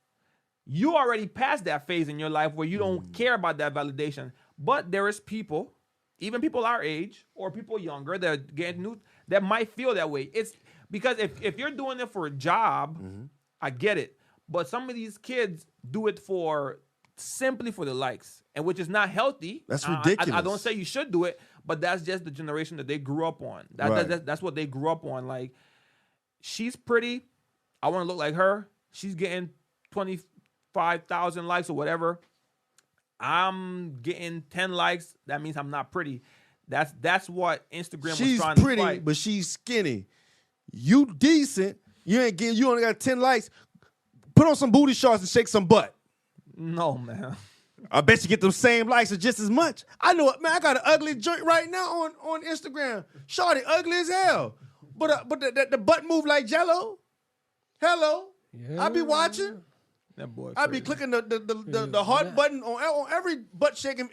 S2: You already passed that phase in your life where you don't care about that validation. But there is people, even people our age or people younger, that are getting new, that might feel that way. It's because if you're doing it for a job, I get it. But some of these kids do it simply for the likes, and which is not healthy.
S3: That's
S2: I
S3: ridiculous.
S2: don't say you should do it, but that's just the generation that they grew up on. That's what they grew up on. Like, she's pretty, I want to look like her. She's getting 25,000 likes or whatever. I'm getting 10 likes. That means I'm not pretty. That's what Instagram was
S3: She's
S2: trying
S3: pretty,
S2: to fight.
S3: but she's skinny. You decent. You only got 10 likes. Put on some booty shorts and shake some butt.
S2: No, man.
S3: I bet you get them same likes or just as much. I know it, man. I got an ugly joint right now on Instagram. Shorty, ugly as hell. But the butt move like Jello. Hello. I be watching.
S2: That boy.
S3: I be clicking the heart button on every butt shaking.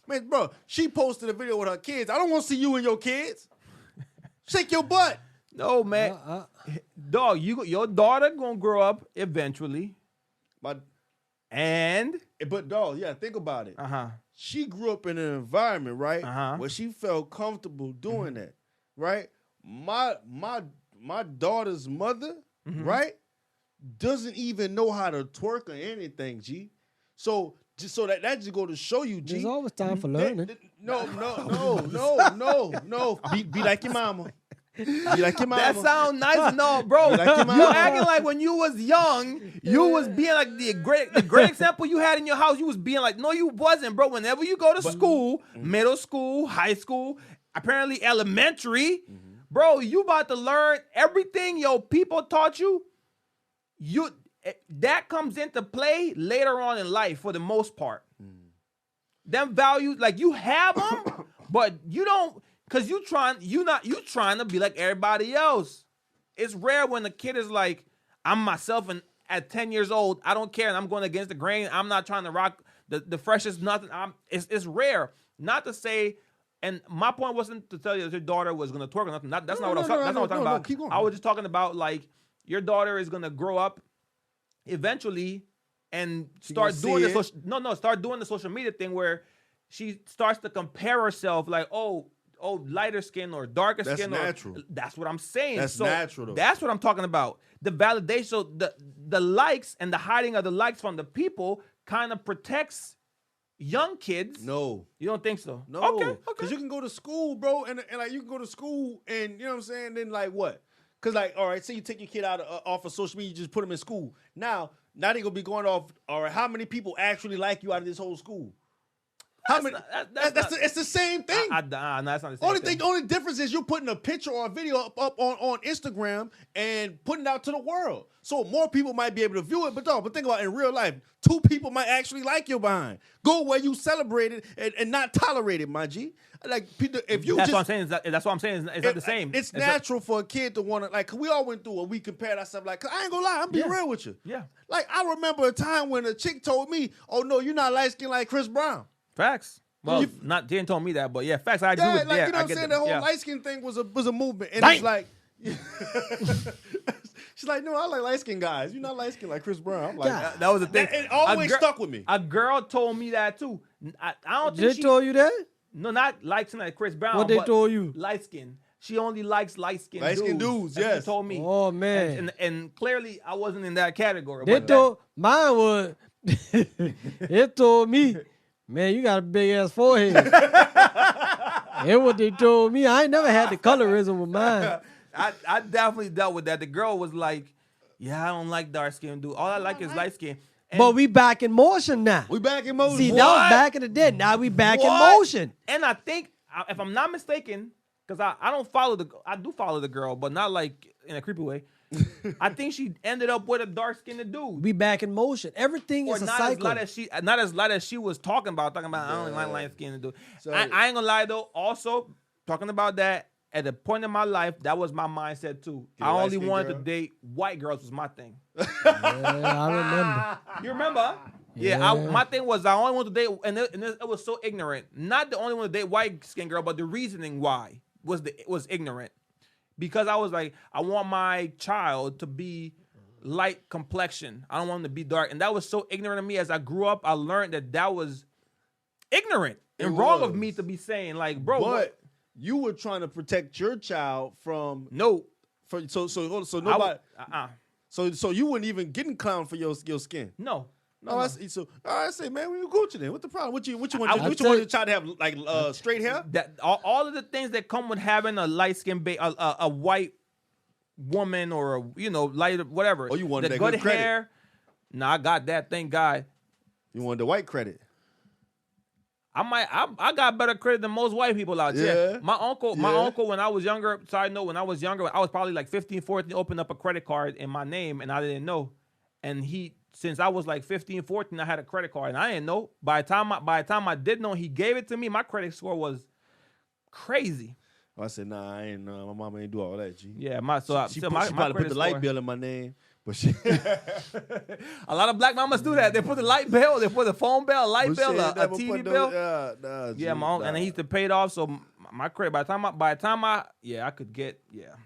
S3: Man, bro, she posted a video with her kids. I don't want to see you and your kids. Shake your butt.
S2: No, man. Dog, your daughter gonna grow up eventually.
S3: But dog, yeah, think about it. She grew up in an environment, right, where she felt comfortable doing that, right? My daughter's mother, right, doesn't even know how to twerk or anything, G. So that just go to show you, G.
S1: There's always time for learning.
S3: No. Be like your mama. Be like your mama.
S2: That sound nice, no, bro.
S3: Like your
S2: You
S3: mama.
S2: acting like when you was young, you was being like the great example you had in your house. You was being like, no, you wasn't, bro. Whenever you go to school, middle school, high school, apparently elementary, bro, you about to learn everything your people taught you. That comes into play later on in life for the most part. Them values, like, you have them, but you don't. Cause you trying to be like everybody else. It's rare when the kid is like, I'm myself, and at 10 years old, I don't care, and I'm going against the grain. I'm not trying to rock the freshest nothing. It's rare. Not to say, and my point wasn't to tell you that your daughter was gonna twerk or nothing. That's not what I was talking about.
S3: Keep going.
S2: I was just talking about, like, your daughter is gonna grow up eventually and start
S3: gonna
S2: doing
S3: see
S2: the
S3: it.
S2: start doing the social media thing where she starts to compare herself like, oh, lighter skin or darker
S3: That's
S2: skin.
S3: natural.
S2: That's what I'm saying.
S3: That's natural, though.
S2: That's what I'm talking about. The validation, so the likes and the hiding of the likes from the people kind of protects young kids.
S3: No.
S2: You don't think so?
S3: No,
S2: Okay.
S3: because you can go to school, bro, and like you can go to school, and you know what I'm saying. Then like what? Because like, all right, say you take your kid out off of social media, you just put them in school. Now they gonna be going off. All right, how many people actually like you out of this whole school? How many? It's the same thing.
S2: No, that's not the same thing.
S3: The only difference is you're putting a picture or a video up on Instagram and putting it out to the world. So more people might be able to view it. But think about it, in real life, 2 people might actually like your behind. Go where you celebrate it and not tolerate it, my G. Like, if you
S2: That's
S3: just,
S2: what I'm saying. That's what I'm saying. It's not the same.
S3: It's natural for a kid to want to, like, 'cause we all went through and we compared ourselves. Like, 'cause I ain't gonna lie, I'm being real with you.
S2: Yeah.
S3: Like, I remember a time when a chick told me, "Oh no, you're not light skinned like Chris Brown."
S2: Facts. Well, not Jen told me that, but yeah, facts. I agree with
S3: like,
S2: that.
S3: you know what I'm saying? The whole
S2: yeah.
S3: light skin thing was a movement, and
S1: Dang.
S3: it's like, she's like, no, I like light skinned guys. You're not light skinned like Chris Brown. I'm like,
S1: God.
S2: That was the thing.
S3: it always stuck with me.
S2: A girl told me that too. I don't think
S1: They
S2: she
S1: told you that?
S2: no, not light skin like Chris Brown.
S1: What they
S2: but
S1: told you?
S2: Light skin. She only likes light skinned dudes.
S3: Light-skinned dudes,
S2: That's what
S3: yes.
S2: she told me.
S1: Oh man.
S2: And clearly I wasn't in that category.
S1: They
S2: but
S1: told mine was it told me, man, you got a big ass forehead. That's what they told me. I ain't never had the colorism with mine.
S2: I definitely dealt with that. The girl was like, yeah, I don't like dark skin dude. All I like is light skin. And,
S1: But we back in motion now.
S3: We back in motion.
S1: See, that
S2: What?
S1: was back in the day. Now we back in
S2: What?
S1: motion.
S2: And I think, if I'm not mistaken, because I don't follow I do follow the girl, but not like in a creepy way. I think she ended up with a dark skinned dude.
S1: We back in motion. Everything
S2: Or
S1: is a
S2: not
S1: cycle.
S2: as light as she was talking about. I don't like light skinned dude.
S3: So-
S2: I ain't gonna lie though. Also, talking about that, at a point in my life, that was my mindset too.
S3: Get a
S2: I only
S3: light-skinned
S2: wanted
S3: girl?
S2: to date white girls was my thing.
S1: Yeah, I remember.
S2: You remember? Yeah, my thing was I only wanted to date, and it was so ignorant. Not the only one to date white skin girl, but the reasoning why was ignorant. Because I was like, I want my child to be light complexion. I don't want him to be dark, and that was so ignorant of me. As I grew up, I learned that was ignorant and
S3: It
S2: wrong of
S3: was.
S2: me to be saying like, bro,
S3: But
S2: what?
S3: you were trying to protect your child from
S2: No,
S3: so
S2: I
S3: nobody
S2: would-
S3: so you wouldn't even getting clowned for your skin.
S2: no.
S3: No, I say, man, we Gucci then. What the problem? What you want?
S2: I
S3: What you
S1: tell
S3: want
S1: you-
S3: your child to have like straight hair?
S2: That all of the things that come with having a light skin, a white woman or light whatever.
S3: Oh, you wanted
S2: the
S3: that good
S2: good
S3: credit.
S2: hair. Nah, I got that. Thank God.
S3: You wanted the white credit.
S2: I got better credit than most white people out there.
S3: Yeah.
S2: My uncle, when I was younger, side note, when I was younger, I was probably like 15, 14, opened up a credit card in my name and I didn't know. And since I was like 15, 14, I had a credit card and I didn't know. By the time I did know, he gave it to me. My credit score was crazy.
S3: I said, nah, I ain't. My mama ain't do all that. G.
S2: Yeah,
S3: She probably put
S2: credit
S3: the light
S2: score-
S3: bill in my name, but she.
S2: A lot of black mamas do that. They put the light bill, they put the phone bill, a light
S3: but
S2: bill,
S3: she
S2: a
S3: ain't never
S2: TV
S3: put
S2: bill.
S3: Nah, G,
S2: Yeah, my uncle, and he used to pay it off. So my credit by the time I could get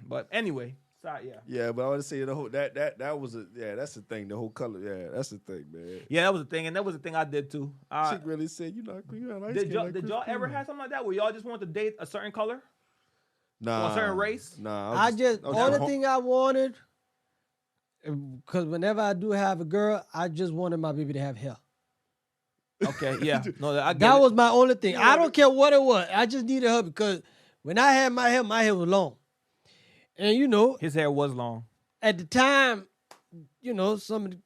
S2: But anyway, sorry, yeah.
S3: Yeah, but I want to say the whole that was that's the thing. The whole color, that's the thing, man.
S2: Yeah, that was the thing, and that was the thing I did too.
S3: She really said, "You not light
S2: Did
S3: skin
S2: y'all,
S3: like
S2: did
S3: Chris
S2: y'all ever
S3: Brown."
S2: have something like that where y'all just wanted to date a certain color?
S3: Nah,
S2: or a certain race?
S3: Nah,
S1: I just only thing I wanted, because whenever I do have a girl, I just wanted my baby to have hair.
S2: Okay, yeah, no, I get
S1: That
S2: it.
S1: was my only thing. I don't care what it was. I just needed her because when I had my hair was long. And
S2: His hair was long.
S1: at the time, some of the,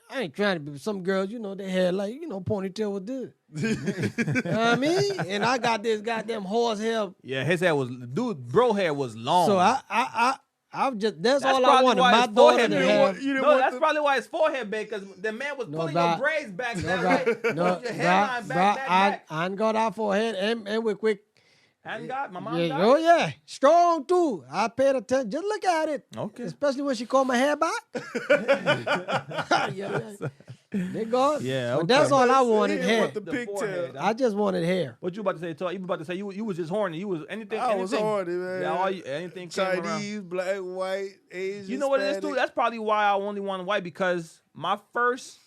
S1: I ain't trying to be, some girls, they had like, ponytail was good. You know what I mean? And I got this goddamn horse hair.
S2: Yeah, his hair was bro hair was long.
S1: So I'm just, that's all I
S2: probably
S1: wanted.
S2: why
S1: My
S2: his
S1: daughter
S2: forehead
S1: to
S2: big.
S1: have.
S2: No, that's probably why his forehead big, because the man was pulling your braids back then, right?
S1: No,
S2: Your hairline back.
S1: I ain't got our forehead and we're quick.
S2: Hadn't got my mom
S1: Yeah,
S2: died?
S1: oh yeah, strong too. I paid attention. Just look at it.
S2: Okay.
S1: Especially when she called my hair back. yeah. They gone.
S2: Yeah,
S1: But
S2: okay.
S1: that's all I
S3: He
S1: wanted,
S3: didn't
S1: hair.
S3: want the
S2: The
S3: pigtail.
S2: forehead.
S1: I just wanted hair.
S2: What you about to say, Todd? You about to say you was just horny. You was anything.
S3: I was
S2: anything.
S3: horny, man.
S2: Yeah, anything came around.
S3: Chinese, black, white, Asian.
S2: You know what it is, too?
S3: Hispanic.
S2: That's probably why I only wanted white, because my first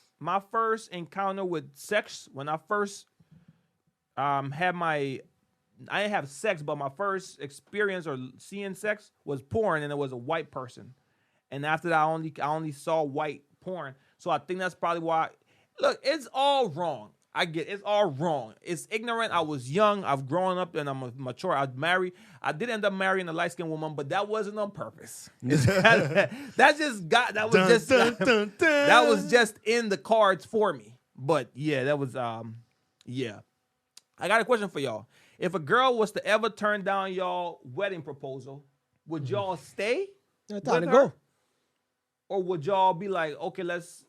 S2: encounter with sex, when I first had I didn't have sex, but my first experience or seeing sex was porn, and it was a white person. And after that, I only saw white porn. So I think that's probably why. Look, it's all wrong. I get it's all wrong. It's ignorant. I was young. I've grown up and I'm mature. I married. I did end up marrying a light skinned woman, but that wasn't on purpose. That was just in the cards for me. But yeah, that was yeah. I got a question for y'all. If a girl was to ever turn down y'all wedding proposal, would y'all stay?
S1: Yeah, time to
S2: with
S1: go.
S2: her? Or would y'all be like, okay, let's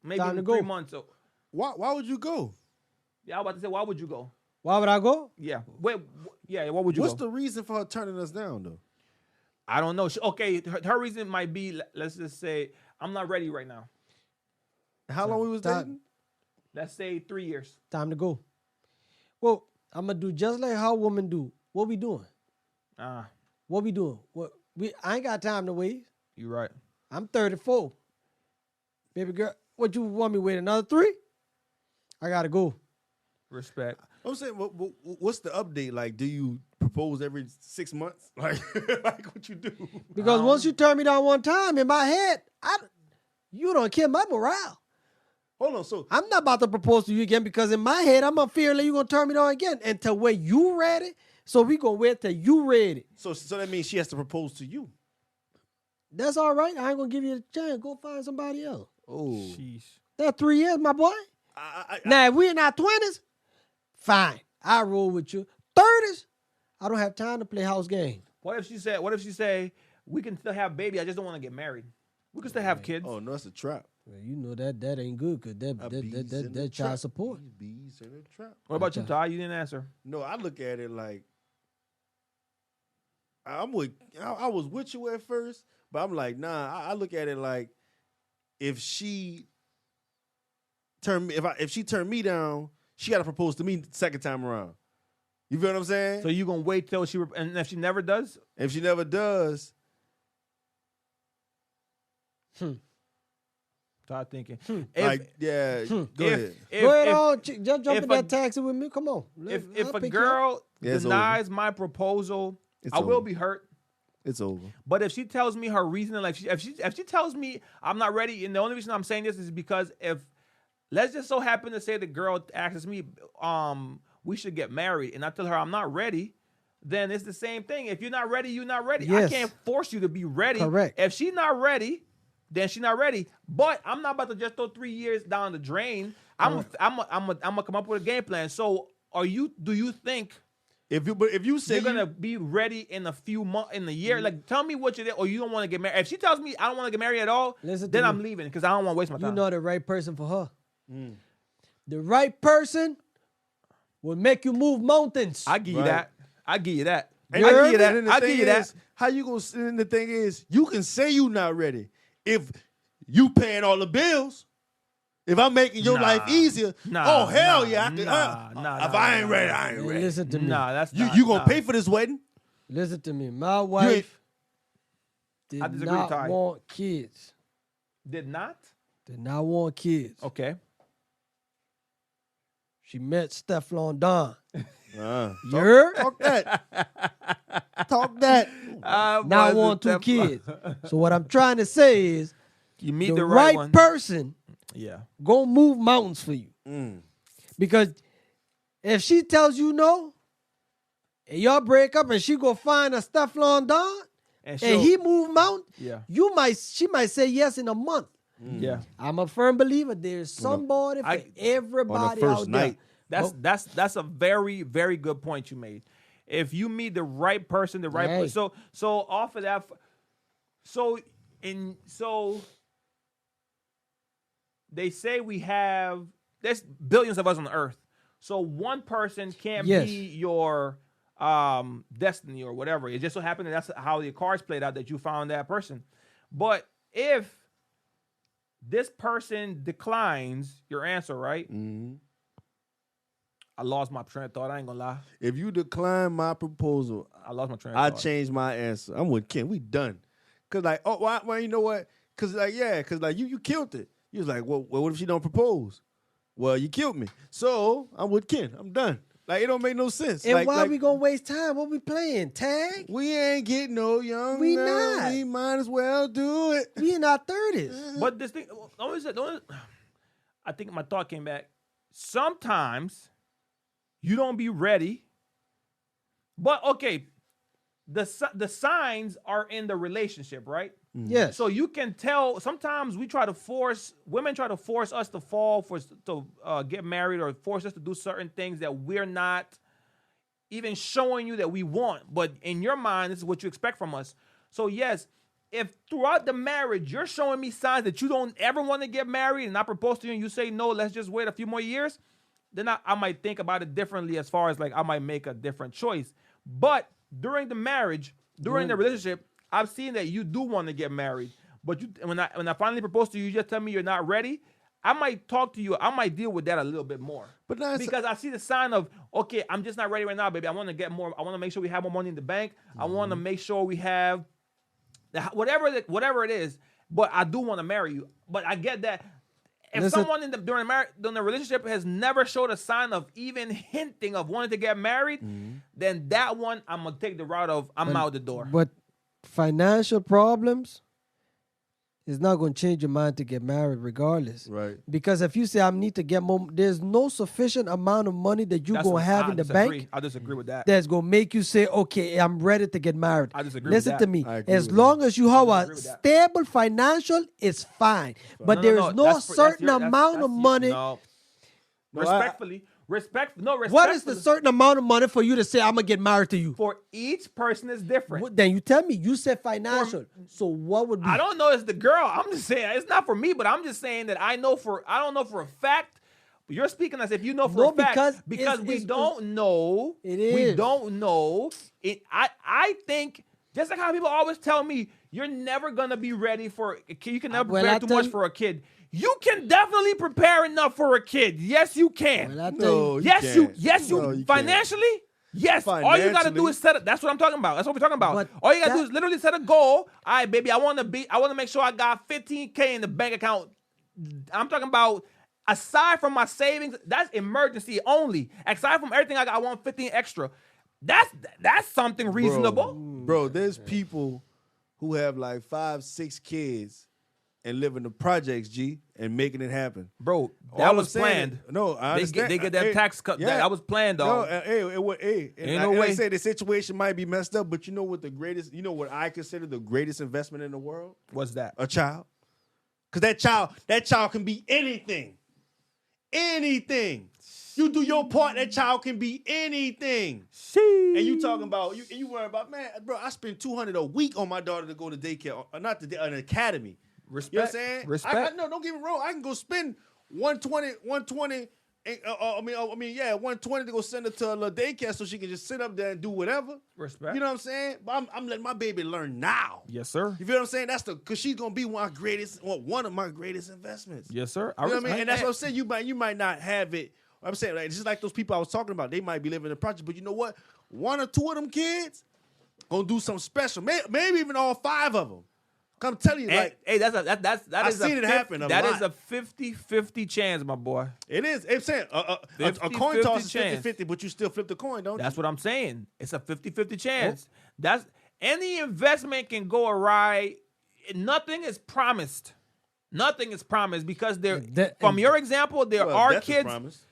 S2: maybe
S1: Time
S2: in
S1: to
S2: 3
S1: go.
S2: months? Or,
S3: Why would you go?
S2: yeah, I was about to say, why would you go?
S1: Why would I go?
S2: Yeah. Wait. Yeah. What would you
S3: What's
S2: go?
S3: the reason for her turning us down, though?
S2: I don't know. Okay, her reason might be, let's just say, I'm not ready right now.
S3: How long we was
S1: Time-
S3: dating?
S2: Let's say 3 years.
S1: Time to go. Well, I'm gonna do just like how women do. What we doing? What we doing? I ain't got time to waste.
S2: You're right.
S1: I'm 34. Baby girl, what you want me to wait another 3? I gotta go.
S2: Respect.
S3: I'm saying, what's the update? Like, do you propose every 6 months? Like what you do?
S1: Because once you turn me down one time in my head, you don't kill my morale.
S3: Hold on. So
S1: I'm not about to propose to you again because in my head, I'm a fear that you're going to turn me down again. And to where you ready, so we going to wait till you ready.
S3: so that means she has to propose to you.
S1: That's all right. I ain't going to give you a chance. Go find somebody else.
S3: Oh.
S2: Sheesh.
S1: That's 3 years, my boy. Now, if we in our 20s, fine. I roll with you. 30s, I don't have time to play house games.
S2: What if she say, we can still have baby, I just don't want to get married. We can still have kids.
S3: Oh, no, it's a trap.
S1: Well, you know that ain't good because that child support.
S3: Bees in a trap.
S2: What about you, Ty? You didn't answer.
S3: No, I look at it like I was with you at first, but I'm like, nah. I look at it like if she turned me down, she got to propose to me the second time around. You feel what I'm saying?
S2: So you gonna wait till and if she never does?
S3: If she never does,
S2: Start thinking.
S3: like, yeah, go ahead.
S2: If,
S1: Go ahead
S2: if,
S1: on. Just jump
S2: if
S1: in
S2: a-
S1: that taxi with me. Come on.
S2: if
S1: I'll
S2: a
S1: pick you up.
S2: girl
S3: Yeah, it's
S2: denies my proposal,
S3: It's
S2: I will
S3: over.
S2: be hurt.
S3: It's over.
S2: But if she tells me her reasoning, like if she tells me I'm not ready, and the only reason I'm saying this is because if let's just so happen to say the girl asks me, we should get married, and I tell her I'm not ready, then it's the same thing. If you're not ready, you're not ready.
S1: Yes.
S2: I can't force you to be ready.
S1: Correct.
S2: If she's not ready, then she's not ready. But I'm not about to just throw 3 years down the drain. I'm gonna come up with a game plan. So do you think
S3: If you say
S2: you're gonna be ready in a few months, in a year? Like, tell me what you did, or you don't want to get married. If she tells me I don't want to get married at all,
S1: Listen to
S2: then
S1: me.
S2: I'm leaving because I don't want to waste my time.
S1: You know the right person for her. The right person will make you move mountains.
S2: I give you
S3: Right.
S2: that. I give you that.
S1: You
S2: I
S1: heard
S2: give you
S1: me?
S2: that.
S3: And the
S2: I
S3: thing
S2: give you that.
S3: is, how you gonna? And the thing is, you can say you not ready if you paying all the bills. If I'm making your
S2: Nah.
S3: life easier,
S2: Nah,
S3: oh hell
S2: nah,
S3: yeah! I can,
S2: nah,
S3: if I ain't
S2: nah,
S3: ready,
S2: nah.
S3: I ain't
S1: Hey,
S3: ready.
S1: listen to me.
S2: Nah, that's
S3: You
S2: not,
S3: you gonna
S2: nah.
S3: pay for this wedding?
S1: Listen to me. My wife
S2: I
S1: did
S2: disagree,
S1: not
S2: Ty.
S1: want kids.
S2: Did not?
S1: Did not want kids.
S2: Okay.
S1: She met Stefflon Don.
S3: Uh,
S1: You heard?
S3: talk that. Talk that.
S1: Now want 2 kids. So what I'm trying to say is
S2: You meet
S1: the
S2: right
S1: right
S2: one.
S1: person
S2: Yeah.
S1: gonna move mountains for you. Because if she tells you no, and y'all break up, and she go find a Stefflon Don,
S2: And
S1: he move mountains,
S2: Yeah.
S1: she might say yes in a month.
S2: Yeah.
S1: I'm a firm believer there's somebody for everybody
S3: first
S1: out
S3: night.
S1: there.
S2: That's a very, very good point you made. If you meet the right person, the right
S1: Hey.
S2: person. So off of that, so they say there's billions of us on the earth. So one person can't
S1: Yes.
S2: be your destiny or whatever. It just so happened that that's how the cards played out that you found that person. But if this person declines your answer, right?
S3: Mm-hmm.
S2: I lost my train of thought. I ain't gonna lie.
S3: If you decline my proposal,
S2: I lost my train of
S3: I
S2: thought.
S3: changed my answer. I'm with Ken. We done. Cause like, oh, why you know what? Cause like, yeah, cause like you killed it. You was like, well, what if she don't propose? Well, you killed me. So I'm with Ken. I'm done. Like it don't make no sense.
S1: And
S3: like,
S1: why
S3: like,
S1: we gonna waste time? What we playing? Tag?
S3: we ain't getting no younger.
S1: We not.
S3: We might as well do it.
S1: We in our 30s.
S2: But this thing, I think my thought came back. Sometimes you don't be ready. But okay, the signs are in the relationship, right?
S1: Yes.
S2: So you can tell. Sometimes women try to force us to fall to get married or force us to do certain things that we're not even showing you that we want. But in your mind, this is what you expect from us. So yes, if throughout the marriage you're showing me signs that you don't ever want to get married and I propose to you and you say no, let's just wait a few more years, then I might think about it differently as far as like I might make a different choice. But during the marriage, during the relationship, I've seen that you do want to get married. But when I finally propose to you, you just tell me you're not ready. I might talk to you. I might deal with that a little bit more.
S3: But that's
S2: because I see the sign of, okay, I'm just not ready right now, baby. I want to get more. I want to make sure we have more money in the bank. I want to make sure we have whatever it is. But I do want to marry you. But I get that. If someone during the relationship has never showed a sign of even hinting of wanting to get married, then that one I'm gonna take the route of I'm out the door.
S1: But financial problems is not going to change your mind to get married regardless.
S3: right.
S1: Because if you say I need to get more, there's no sufficient amount of money that you're going to have in the bank
S2: I disagree with that.
S1: that's going to make you say, okay, I'm ready to get married.
S2: I disagree
S1: Listen
S2: with
S1: to
S2: that.
S1: me.
S3: I agree
S1: As
S3: with
S1: long as you have a
S2: with that.
S1: stable financial, it's fine. But
S2: No,
S1: there
S2: no,
S1: is no
S2: that's
S1: certain
S2: that's
S1: amount of money.
S2: No.
S3: No,
S2: Respectfully.
S1: What is the certain amount of money for you to say I'm going to get married to you?
S2: For each person is different.
S1: Then you tell me. You said financial. So what would be?
S2: I don't know it's the girl. I'm just saying it's not for me, but I'm just saying that I don't know for a fact. But you're speaking as if you know for a fact because we don't know.
S1: It is.
S2: We don't know. I think just like how people always tell me you're never gonna be ready for a kid. You can never prepare too much for a kid. You can definitely prepare enough for a kid. Yes, you can.
S1: Well, I tell you,
S2: Yes, you financially. Yes, all you gotta do is set up. That's what I'm talking about. That's what we're talking about.
S1: But
S2: All you gotta do is literally set a goal. All right, baby, I want to make sure I got $15K in the bank account. I'm talking about aside from my savings, that's emergency only. Aside from everything I got, I want 15 extra. That's something reasonable.
S3: Bro, there's people who have like 5, 6 kids and live in the projects, G, and making it happen.
S2: Bro, that was planned.
S3: No, I understand.
S2: They get that tax cut.
S3: Yeah.
S2: That was planned, dog.
S3: No,
S2: Ain't no way.
S3: I say the situation might be messed up, but you know what I consider the greatest investment in the world?
S2: What's that?
S3: A child. Because that child can be anything. Anything. You do your part, that child can be anything.
S2: See.
S3: And you talking about, you worry about, man, bro, I spend $200 a week on my daughter to go to daycare, or not to an academy.
S2: Respect.
S3: You know what I'm saying?
S2: Respect.
S3: No, don't get me wrong. I can go spend 120, and, 120 to go send her to a little daycare so she can just sit up there and do whatever.
S2: Respect.
S3: You know what I'm saying? But I'm letting my baby learn now.
S2: Yes, sir.
S3: You feel what I'm saying? Because she's gonna be one of my greatest investments.
S2: Yes, sir.
S3: You know what I mean? And that's what I'm saying. You might not have it. I'm saying, like, just like those people I was talking about, they might be living in the project, but you know what? 1 or 2 of them kids gonna do something special. Maybe even all 5 of them. I'm telling you, like,
S2: hey, I've
S3: seen it happen a
S2: That
S3: lot.
S2: is a 50-50 chance, my boy.
S3: it is. I'm saying a coin toss is 50-50, but you still flip the coin, don't you?
S2: That's what I'm saying. It's a 50-50 chance. That's any investment can go awry. Nothing is promised. Nothing is promised because from your example, there are kids.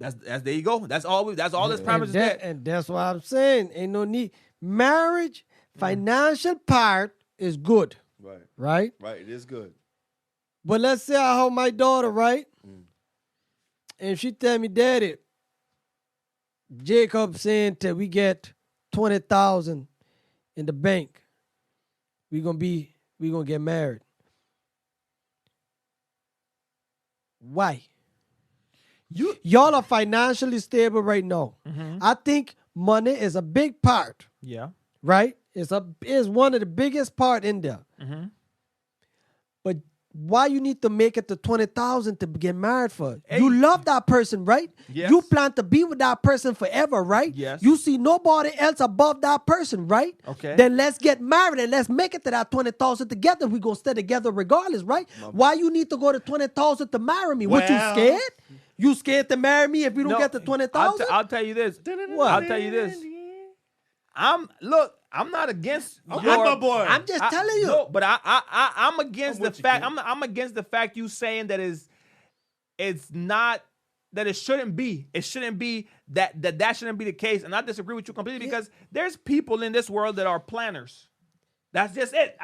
S2: That's there you go. That's all this promise is that.
S1: And that's what I'm saying. Ain't no need. Marriage, financial part is good. Right?
S3: Right, it is good.
S1: But let's say I hold my daughter, right? And she tell me, Daddy, Jacob saying till we get 20,000 in the bank, we gonna get married. Why? Y'all are financially stable right now. I think money is a big part,
S2: Yeah.
S1: right? It's one of the biggest part in there.
S2: Mm-hmm.
S1: But why you need to make it to 20,000 to get married for?
S2: Hey.
S1: You love that person, right?
S2: Yes.
S1: You plan to be with that person forever, right?
S2: Yes.
S1: You see nobody else above that person, right?
S2: Okay.
S1: Then let's get married and let's make it to that 20,000 together. We gonna stay together regardless, right? Why you need to go to 20,000 to marry me? What, you
S3: Well-
S1: scared? You scared to marry me if we don't
S2: No,
S1: get to 20,000?
S2: I'll tell you this.
S1: What?
S2: I'll tell you this. I'm not against
S3: I'm
S2: your,
S3: my boy.
S1: I'm just telling you.
S2: No, but I'm against
S3: I'm
S2: the
S3: with you,
S2: fact.
S3: King.
S2: I'm against the fact you saying that it's not that it shouldn't be. It shouldn't be that shouldn't be the case. And I disagree with you completely because there's people in this world that are planners. That's just it.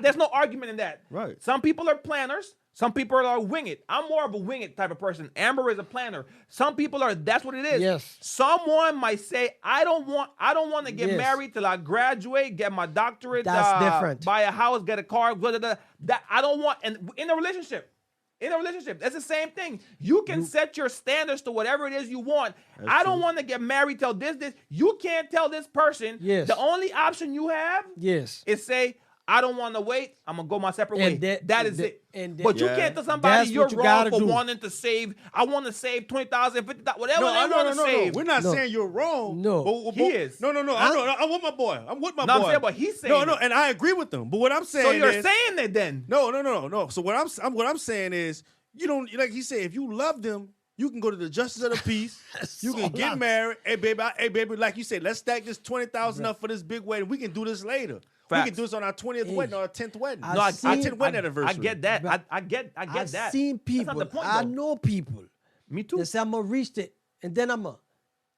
S2: There's no argument in that.
S3: Right.
S2: Some people are planners. Some people are wing it. I'm more of a wing it type of person. Amber is a planner. Some people are. That's what it is.
S1: Yes.
S2: Someone might say, I don't want to get
S1: Yes.
S2: married till I graduate, get my doctorate.
S1: That's different.
S2: Buy a house, get a car. Blah, blah, blah. That I don't want. And in a relationship, that's the same thing. You can set your standards to whatever it is you want. I don't want to get married till this. You can't tell this person.
S1: Yes.
S2: The only option you have
S1: Yes.
S2: is say, I don't want to wait. I'm gonna go my separate way. That is it. But you
S3: Yeah.
S2: can't tell somebody
S1: That's
S2: you're
S1: what you
S2: wrong
S1: gotta
S2: for
S1: do.
S2: wanting to save. I want to save 20,000, 50,000, whatever they want to
S3: No.
S2: save.
S3: We're not
S1: No.
S3: saying you're wrong.
S1: No.
S2: He is.
S3: No. I'm with my boy. I'm with my
S2: No, I'm
S3: boy.
S2: saying what he's saying.
S3: No, and I agree with them. But what I'm saying
S2: So you're
S3: is,
S2: saying that then?
S3: No. So what I'm saying is, you don't, like he said, if you love them, you can go to the justice of the peace. You can get married. Hey baby, like you said, let's stack this 20,000 up for this big wedding. We can do this later. We
S2: Facts.
S3: can do this on our 20th wedding or our 10th wedding.
S1: No,
S2: No,
S1: I
S2: I,
S1: seen-
S2: I,
S3: 10th wedding
S2: I
S3: anniversary.
S2: get that.
S1: But
S2: I get
S1: I've
S2: that.
S1: seen
S2: That's
S1: people.
S2: not the point,
S1: I
S2: though.
S1: know people.
S2: Me too.
S1: They say I'm gonna reach it, and then I'm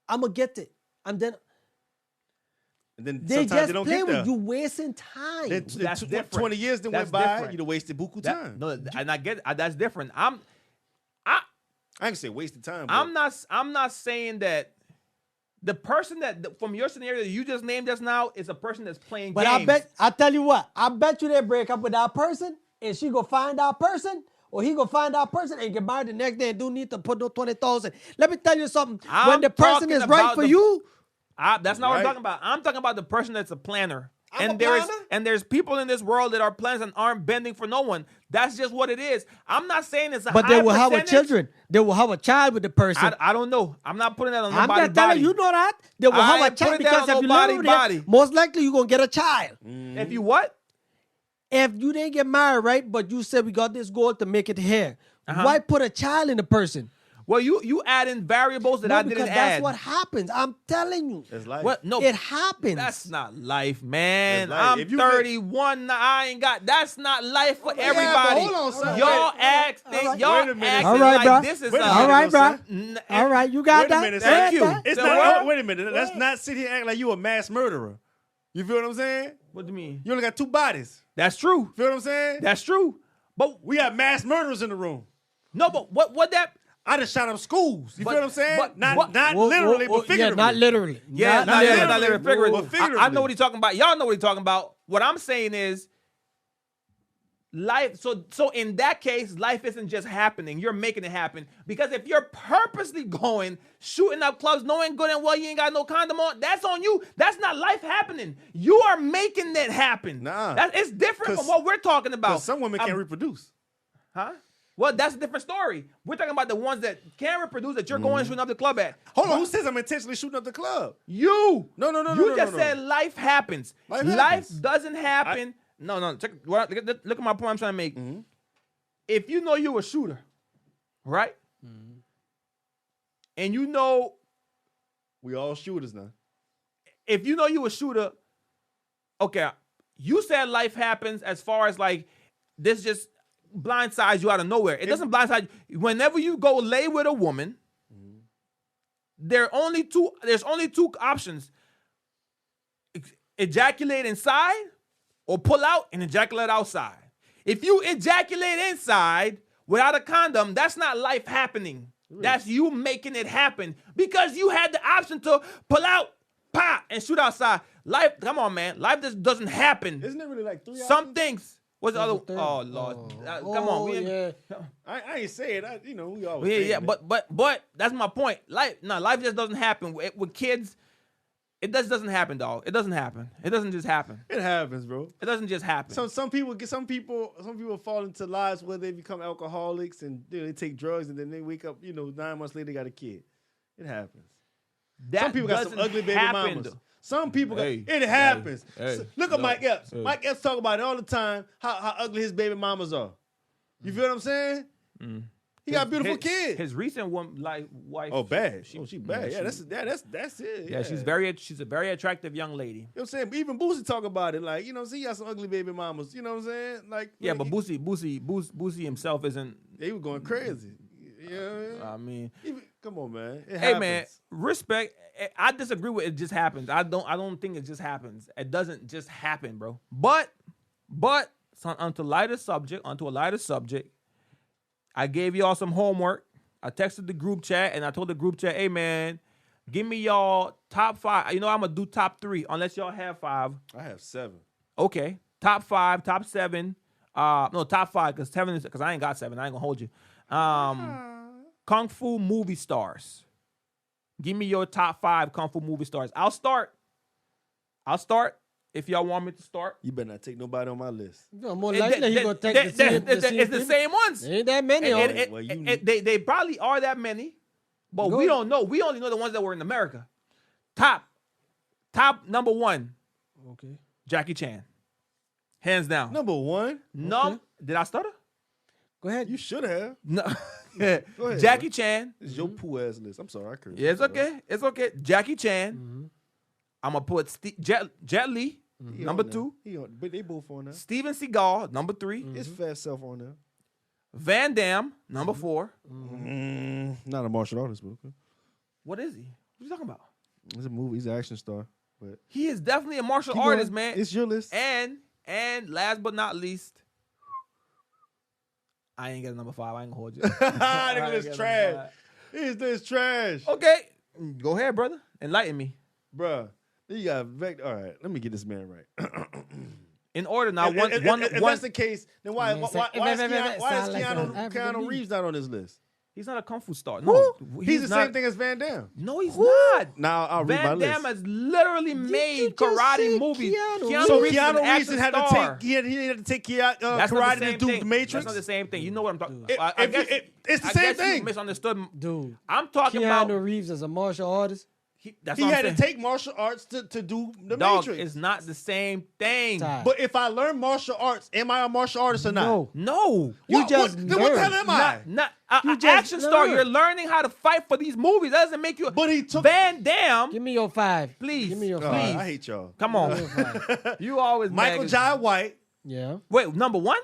S1: gonna get it, and then
S3: And then
S1: they
S3: sometimes
S1: just
S3: they don't
S1: play
S3: get
S1: with
S3: there.
S1: you, wasting time.
S3: Then
S2: That's different.
S3: 20 years then
S2: That's
S3: went by,
S2: different.
S3: you'd have wasted buku
S2: That-
S3: time.
S2: no, and I get that's different.
S3: I can say wasted time.
S2: I'm not saying that the person that from your scenario that you just named just now is a person that's playing
S1: But
S2: games.
S1: I tell you what, I bet you they break up with that person, and she go find that person, or he go find that person and get married the next day and don't need to put no 20,000. Let me tell you something.
S2: I'm
S1: when the person
S2: talking
S1: is right
S2: about
S1: for
S2: the-
S1: you,
S2: That's not what I'm
S3: Right.
S2: talking about. I'm talking about the person that's a planner.
S3: I'm a
S2: there's
S3: planner.
S2: there's people in this world that are planners and aren't bending for no one. That's just what it is. I'm not saying it's a
S1: but
S2: high
S1: they will have a
S2: percentage.
S1: children. They will have a child with the person.
S2: I don't know. I'm not putting that on
S1: I'm
S2: nobody's
S1: just telling
S2: body.
S1: you, know that they will
S2: I
S1: have a
S2: ain't
S1: child
S2: putting that
S1: because
S2: on
S1: if you
S2: nobody's
S1: live over there,
S2: body.
S1: most likely you're gonna get a child.
S2: If you what?
S1: If you didn't get married, right? But you said we got this goal to make it here. Why put a child in the person?
S2: Well, you add in variables that
S1: No,
S2: I
S1: because
S2: didn't
S1: that's
S2: add.
S1: what happens. I'm telling you.
S3: It's life.
S2: What? No,
S1: It happens.
S2: That's not life, man.
S3: It's life.
S2: I'm
S3: If you
S2: 31. I ain't got. That's not life for
S3: but
S2: everybody.
S3: hold on, son.
S2: Y'all
S3: Wait.
S2: acting.
S1: All right.
S2: Y'all
S3: Wait a minute.
S2: acting
S1: All right,
S2: like
S1: bro.
S2: this is
S3: Wait a
S2: a.
S3: minute.
S1: All right, bro.
S3: son.
S1: All right, you got
S3: Wait a
S1: that.
S3: minute,
S1: Got
S2: thank you.
S1: that.
S3: It's
S2: So
S3: not.
S2: what?
S3: Wait a minute. Let's not sit here and act like you a mass murderer. You feel what I'm saying?
S2: What do you mean?
S3: You only got 2 bodies.
S2: That's true.
S3: Feel what I'm saying?
S2: That's true. But
S3: We got mass murderers in the room.
S2: no, but what that?
S3: I just shot up schools. You
S2: But-
S3: feel what I'm saying?
S2: but
S3: Not
S2: what-
S1: Whoa,
S3: literally,
S1: whoa,
S3: but figuratively.
S1: Yeah, not literally.
S2: Yeah, not literally, figuratively.
S3: But figuratively.
S2: I know what he's talking about. Y'all know what he's talking about. What I'm saying is life. So in that case, life isn't just happening. You're making it happen. Because if you're purposely going, shooting up clubs, knowing good and well you ain't got no condom on, that's on you. That's not life happening. You are making that happen.
S3: Nah.
S2: It's different from
S3: 'Cause-
S2: what we're talking about.
S3: Because some women can't reproduce.
S2: Huh? Well, that's a different story. We're talking about the ones that can reproduce that you're going and shooting up the club at.
S3: Hold on, who says I'm intentionally shooting up the club?
S2: You.
S3: No,
S2: You just said life happens.
S3: Life
S2: Life
S3: happens.
S2: doesn't happen. No. Look at my point I'm trying to make.
S3: Mm-hmm.
S2: If you know you're a shooter, right? And you know,
S3: We all shooters now.
S2: if you know you a shooter, okay, you said life happens as far as like this just blindsides you out of nowhere. It doesn't blindside you. Whenever you go lay with a woman, there's only two options. Ejaculate inside or pull out and ejaculate outside. If you ejaculate inside without a condom, that's not life happening. That's you making it happen because you had the option to pull out, pop, and shoot outside. Life, come on, man. Life just doesn't happen.
S3: Isn't it really like 3
S2: Some
S3: options?
S2: things. What's the other?
S1: third.
S2: Oh Lord, come on. We
S1: yeah.
S3: I ain't say it. We always
S2: yeah,
S3: saying
S2: yeah,
S3: it.
S2: but that's my point. Life just doesn't happen with kids. It doesn't happen, dog. It doesn't happen. It doesn't just happen.
S3: It happens, bro.
S2: It doesn't just happen.
S3: Some people fall into lives where they become alcoholics and they take drugs and then they wake up, 9 months later they got a kid. It happens.
S2: That
S3: Some people got some
S2: doesn't
S3: ugly baby
S2: happen,
S3: mamas.
S2: though.
S3: Some people
S2: Hey,
S3: it happens.
S2: hey,
S3: Look at
S2: no,
S3: Mike Epps.
S2: hey.
S3: Mike Epps talk about it all the time, how ugly his baby mamas are. You feel what I'm saying? He got beautiful kids.
S2: His recent wife.
S3: Oh, bad.
S2: She
S3: bad. Yeah, that's it.
S2: Yeah, she's a very attractive young lady.
S3: You know what I'm saying? Even Boosie talk about it. Like, see, he got some ugly baby mamas. You know what I'm saying? Like,
S2: Yeah, but Boosie himself isn't.
S3: They were going crazy. You know what
S2: I mean,
S3: come on, man. It
S2: hey
S3: happens.
S2: man, respect. I disagree with it. Just happens. I don't think it just happens. It doesn't just happen, bro. But onto a lighter subject. I gave y'all some homework. I texted the group chat and I told the group chat, hey man, give me y'all top 5. I'm gonna do top 3 unless y'all have 5.
S3: I have 7.
S2: Okay, top 5, top 7. No, top 5 because 7 is because I ain't got 7. I ain't gonna hold you. Kung Fu movie stars. Give me your top 5 Kung Fu movie stars. I'll start if y'all want me to start.
S3: You better not take nobody on my list.
S1: More likely he gonna take the same.
S2: It's the same ones.
S1: There ain't that many on it.
S3: Well,
S2: They probably are that many, but we don't know. We only know the ones that were in America. Top number 1,
S1: Okay.
S2: Jackie Chan. Hands down.
S3: Number 1?
S2: No, did I stutter?
S1: Go ahead.
S3: You should have.
S2: No.
S3: ahead,
S2: Jackie Chan.
S3: This is your poo ass list. I'm sorry, I cursed.
S2: Yeah, it's okay. It's okay. Jackie Chan. I'm gonna put Jet Li, number 2.
S3: But they both on there.
S2: Steven Seagal, number 3.
S3: His fat self on there.
S2: Van Damme, number 4.
S3: Not a martial artist, but okay.
S2: What is he? What you talking about?
S3: It's a movie. He's an action star. But
S2: He is definitely a martial
S3: keep
S2: artist,
S3: going.
S2: man.
S3: It's your list.
S2: And last but not least, I ain't getting number 5. I ain't gonna hold you.
S3: Nigga, this trash. This trash.
S2: Okay, go ahead, brother. Enlighten me.
S3: Bruh. You got Vector. All right, let me get this man right.
S2: In order now.
S3: If that's the case, then why is
S1: Sound like
S3: Keanu Reeves not on this list?
S2: He's not a kung fu star. No,
S3: He's the
S2: not.
S3: same thing as Van Damme.
S2: No, he's not.
S3: Now I'll read my
S2: Van
S3: list.
S2: Damme has literally made
S1: just say
S2: karate movies.
S1: Keanu
S3: So
S2: Reeves is an
S3: Keanu Reeves
S2: action
S3: had to
S2: star.
S3: take he had to take
S2: That's not
S3: karate
S2: the same
S3: to do
S2: thing.
S3: the Matrix.
S2: That's not the same thing. You know what I'm talking
S3: It-
S2: about. I guess
S3: it's the
S2: I
S3: same
S2: guess
S3: thing.
S2: You misunderstood.
S1: Dude,
S2: I'm talking
S1: Keanu
S2: about.
S1: Reeves as a martial artist.
S2: That's
S3: He
S2: what I'm
S3: had to
S2: saying.
S3: take martial arts to do the
S2: Dog,
S3: Matrix.
S2: it's not the same thing.
S1: Ty.
S3: But if I learn martial arts, am I a martial artist or not?
S1: No,
S2: No.
S1: you
S3: What-
S1: just
S3: then what the hell am I?
S2: Not
S1: You
S2: an
S1: just
S2: action star.
S1: learned.
S2: You're learning how to fight for these movies. That doesn't make you.
S3: But he took.
S2: Van Damme.
S1: give me your 5.
S2: Please.
S1: Give me your
S3: Oh,
S1: 5.
S3: I hate y'all.
S2: Come on. You always
S3: Michael
S2: mad.
S3: Jai White,
S1: Yeah,
S2: Wait, number 1?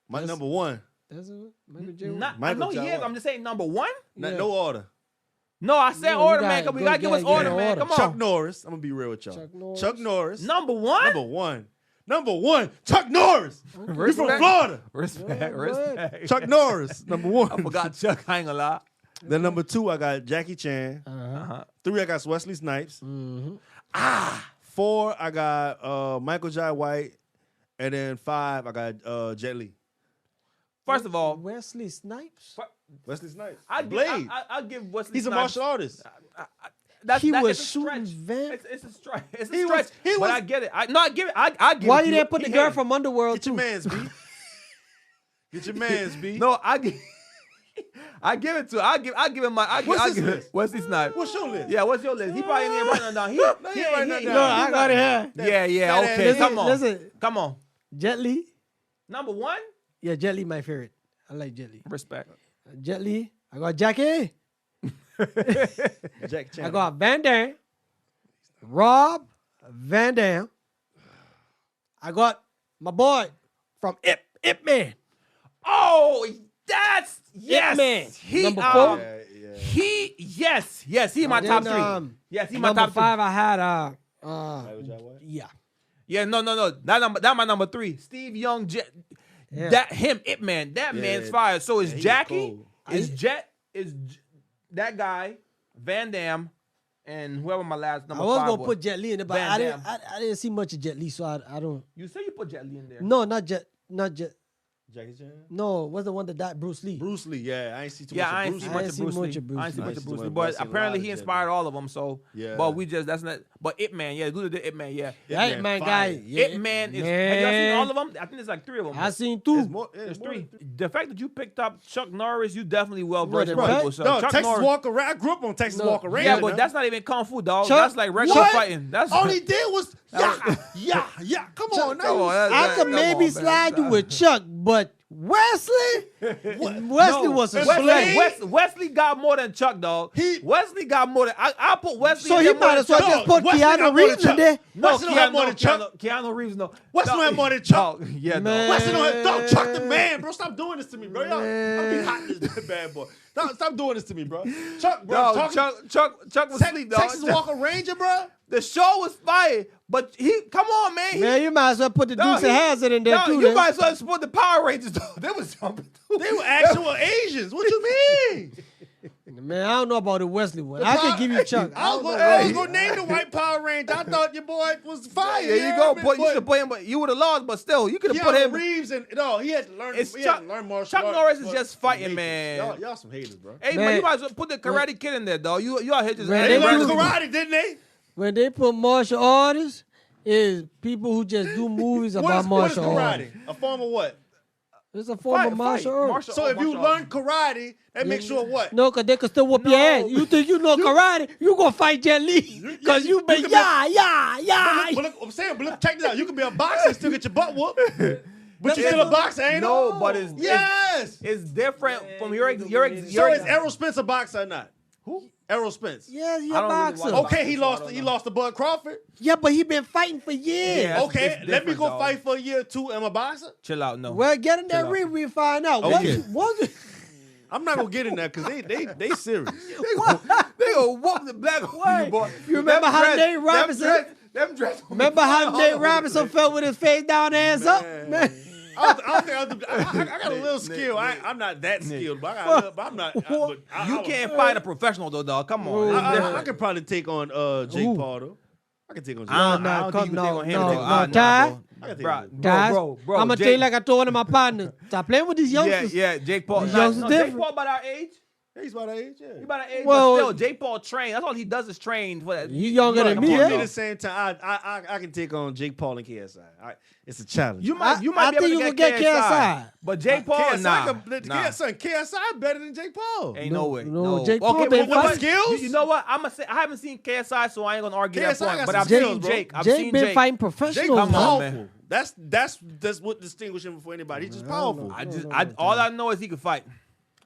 S3: my number 1.
S1: that's it. Michael J.
S2: Not. I
S3: Michael
S2: know he
S3: Jai
S2: is.
S3: White.
S2: I'm just saying number 1.
S3: Not,
S1: Yeah.
S3: no order.
S2: No, I said
S1: No, you
S2: order,
S1: gotta
S2: man. Cause we
S1: go
S2: gotta give us
S1: get
S2: order,
S1: an
S2: man.
S1: order.
S2: Come on.
S3: Chuck Norris. I'm gonna be real with y'all.
S1: Chuck Norris.
S2: Number 1.
S3: Number 1. Number 1. Chuck Norris. You from
S2: Respect.
S3: Florida.
S2: Respect.
S1: Yeah,
S2: Respect.
S3: Chuck Norris. Number 1.
S2: I forgot Chuck. I ain't gonna lie.
S3: Then number 2, I got Jackie Chan.
S1: Uh-huh.
S3: 3, I got Wesley Snipes.
S1: Mm-hmm.
S3: 4, I got Michael Jai White. And then 5, I got Jet Li.
S2: First of all,
S1: Wesley Snipes.
S3: Wesley Snipes.
S2: I'll
S3: Blade.
S2: give Wesley.
S3: He's a
S2: Snipes.
S3: martial artist.
S1: He was
S2: it's a
S1: shooting
S2: stretch.
S1: Van.
S2: It's a stretch. It's a
S3: He
S2: stretch.
S3: was- he
S2: but
S3: was-
S2: I get it. I give it. I give
S1: Why
S2: it.
S1: you didn't put the girl from Underworld
S3: Get your
S1: too?
S3: mans, B. Get your mans, B.
S2: No, I give. I give it to. I give him my.
S3: What's
S2: I
S3: his
S2: give
S3: list?
S2: Wesley Snipes.
S3: What's your list?
S2: Yeah, what's your list? He probably didn't write nothing down. He
S3: ain't write nothing down.
S1: No, I got it here.
S2: Yeah.
S3: fat
S2: Okay,
S3: ass-
S2: come on.
S1: Listen,
S2: Come on.
S1: Jet Li.
S2: Number 1.
S1: Yeah, Jet Li my favorite. I like Jet Li.
S2: Respect.
S1: Jet Li. I got Jackie.
S3: Jack Chan.
S1: I got Van Damme. Rob Van Dam. I got my boy from Ip Man.
S2: Oh, that's yes.
S1: Man.
S2: He
S1: Number 4.
S2: He yes. He my top 3. Yes, he my
S1: number
S2: top
S1: 5. I had
S3: Michael Jai White?
S1: yeah.
S2: Yeah, no. That my number 3. Steve Young,
S1: Yeah.
S2: that him, Ip Man. That man's fire. So is
S3: he was
S2: Jackie,
S3: cold.
S2: is that guy, Van Damme, and whoever my last number
S1: I was
S2: 5
S1: gonna put Jet Li in it, but
S2: Van
S1: I didn't.
S2: Damme.
S1: I didn't see much of Jet Li, so I don't.
S2: You say you put Jet Li in there.
S1: No, not Jet.
S3: Jackie Chan.
S1: No, what's the one that died? Bruce Lee.
S3: Bruce Lee. Yeah, I ain't see too
S2: Yeah,
S3: much
S2: I
S3: of
S2: ain't
S3: Bruce
S2: see
S3: Lee.
S2: much
S1: I
S2: of
S1: ain't
S2: Bruce
S1: seen
S2: Lee.
S1: much of Bruce
S2: I ain't seen
S1: Lee.
S2: much of Bruce Lee,
S3: I've
S2: but
S3: seen a
S2: apparently
S3: lot
S2: he
S3: of
S2: inspired
S3: Jet Li.
S2: all of them. So,
S3: Yeah.
S2: but we just that's not. But Ip Man, yeah, dude, the Ip Man, yeah.
S1: That
S3: Ip
S1: man
S3: Man
S1: guy.
S3: fire.
S1: Yeah,
S2: Ip Man is. Have y'all seen all of them? I think there's like 3 of them.
S1: I seen 2.
S3: It's more,
S2: There's
S3: it's more
S2: 3.
S3: than-
S2: The fact that you picked up Chuck Norris, you definitely well versed in
S1: the
S2: people.
S1: fact-
S2: So
S3: No,
S2: Chuck
S3: Texas
S2: Norris,
S3: Walker Ranger. I grew up on Texas
S1: No.
S3: Walker Ranger.
S2: yeah, but
S3: now.
S2: that's not even kung fu, dog.
S1: Chuck-
S2: That's like regular
S3: What?
S2: fighting. That's
S3: all he did was yeah. Come on,
S2: come on,
S3: now.
S1: I could
S2: come
S1: maybe
S2: on, man.
S1: slide you with Chuck, but Wesley
S2: No,
S1: was a
S3: Wesley-
S1: slave.
S2: Wesley got more than Chuck, dog.
S3: Wesley
S2: got more than I put Wesley.
S1: So
S2: in
S1: he
S2: there more
S1: might
S2: than
S1: as well
S2: Chuck.
S1: just put
S3: Wesley got
S1: Keanu
S3: more than
S1: Reeves in
S3: Chuck.
S1: there.
S2: No,
S3: Wesley don't have more than Chuck.
S2: Keanu Reeves, no.
S3: Wesley don't have more than Chuck.
S2: Dog, yeah,
S1: Man.
S2: no.
S3: Wesley don't have dog, Chuck the man, bro. Stop doing this to me, bro. Y'all, I'm being hot in this bad boy. Stop doing this to me, bro. Chuck, bro.
S2: Dog, Chuck was asleep, dog.
S3: Texas Walker Ranger, bro.
S2: The show was fire, but come on, man.
S1: Man, you might as well put the
S2: Dog,
S1: Dukes of Hazzard in there
S2: dog,
S1: too.
S2: You
S1: then.
S2: might as well support the Power Rangers, though. They was jumping too.
S3: They were actual Asians. What you mean?
S1: Man, I don't know about the Wesley one. I could give you Chuck.
S3: I was gonna name the white Power Ranger. I thought your boy was fire.
S2: There you go. But you should put him. But you would have lost. But still, you could have put
S3: Keanu
S2: him.
S3: Reeves and no, he had to learn.
S2: It's
S3: he
S2: Chuck-
S3: had to learn martial
S2: Chuck
S3: arts,
S2: Norris is
S3: but
S2: just
S3: some
S2: fighting,
S3: haters.
S2: man.
S3: Y'all some haters, bro.
S2: Hey,
S1: Man.
S2: man, you might as well put the Karate Kid in there, dog. You out here just.
S1: Man,
S3: They
S1: they
S3: learned
S1: do-
S3: karate, didn't they?
S1: When they put martial artists, is people who just do movies
S3: What
S1: about
S3: is
S1: martial
S3: karate?
S1: arts.
S3: A form of what?
S1: It's a form of martial arts.
S3: So if you learn karate, that makes you a what?
S1: No, because they can still whoop your ass. You think you know karate, you going to fight Jet Li. Because you been,
S3: can
S1: yeah.
S3: But look, I'm saying, but look, check this out. You can be a boxer and still get your butt whooped. But you still a boxer, ain't
S2: No,
S3: you?
S2: but it's
S3: Yes.
S2: It's different from your
S3: So is Errol Spence a boxer or not? Who? Errol Spence.
S1: Yeah, he
S2: I
S1: a
S2: don't really
S1: boxer.
S2: watch
S3: Okay, he
S2: boxing, so I
S3: lost.
S2: don't
S3: He
S2: know.
S3: lost to Bud Crawford.
S1: Yeah, but he been fighting for years.
S2: Yeah.
S3: Okay,
S2: it's
S3: let me
S2: different,
S3: go
S2: dog.
S3: fight for a year or 2. Am I a boxer?
S2: Chill out, no.
S1: Well, get in that
S2: Chill out.
S1: ring, we find out.
S3: Okay.
S1: What?
S3: I'm not gonna get in there because they serious.
S2: They gonna whoop the black
S1: Wait,
S2: boy.
S1: you remember
S2: Them
S1: how
S2: dress-
S1: Nate Robinson-
S2: Them dress.
S1: Remember how Nate Robinson felt with his face down, hands up? Man.
S3: I got a little skill. I'm not that skilled, but I got a little, but I'm not.
S2: You can't fight a professional though, dog. Come on.
S1: Whoa,
S2: It's different.
S3: I could probably take on Jake
S1: Who?
S3: Paul though. I can take on Jake.
S2: I don't
S1: Nah,
S2: think
S1: come-
S2: you can
S1: no,
S2: take on him,
S1: no,
S2: though.
S1: no,
S2: Nah,
S1: Ty.
S2: bro.
S3: I can take
S2: Bro,
S3: on Jake.
S1: Guys,
S2: bro,
S1: I'm going to tell you like I told one of my partners. Stop playing with these youngsters.
S2: Yeah, Jake Paul.
S1: These
S2: Nah,
S1: youngsters
S2: no, Jake
S1: different.
S2: Paul about our age.
S3: He's about that age, yeah.
S2: He about our age,
S1: Well,
S2: but still, Jake Paul train. That's all he does is train for that.
S1: You younger than
S2: Come
S1: me,
S2: on,
S1: yeah?
S3: At
S2: dog.
S3: the same time, I can take on Jake Paul and KSI. It's a challenge.
S2: You might
S1: I
S2: be
S1: think
S2: able
S1: you
S2: to
S1: can
S2: get
S1: get
S2: KSI.
S1: KSI.
S2: But Jake Paul,
S3: KSI, KSI better than Jake Paul.
S2: Ain't no way.
S1: No,
S2: No.
S1: Jake Paul
S2: okay,
S1: been
S2: but
S1: fighting.
S3: skills?
S2: You know what? I'm gonna say I haven't seen KSI, so I ain't gonna argue that
S3: KSI
S2: point.
S3: got
S2: But
S3: some
S2: I've
S3: skills,
S2: seen
S3: bro.
S2: Jake. I've
S1: Jake
S2: seen
S1: been
S2: Jake.
S1: fighting
S3: Jake
S1: professionals.
S2: Come on,
S1: now.
S2: man.
S3: That's what distinguishes him from anybody. He's just powerful.
S2: All I know is he can fight.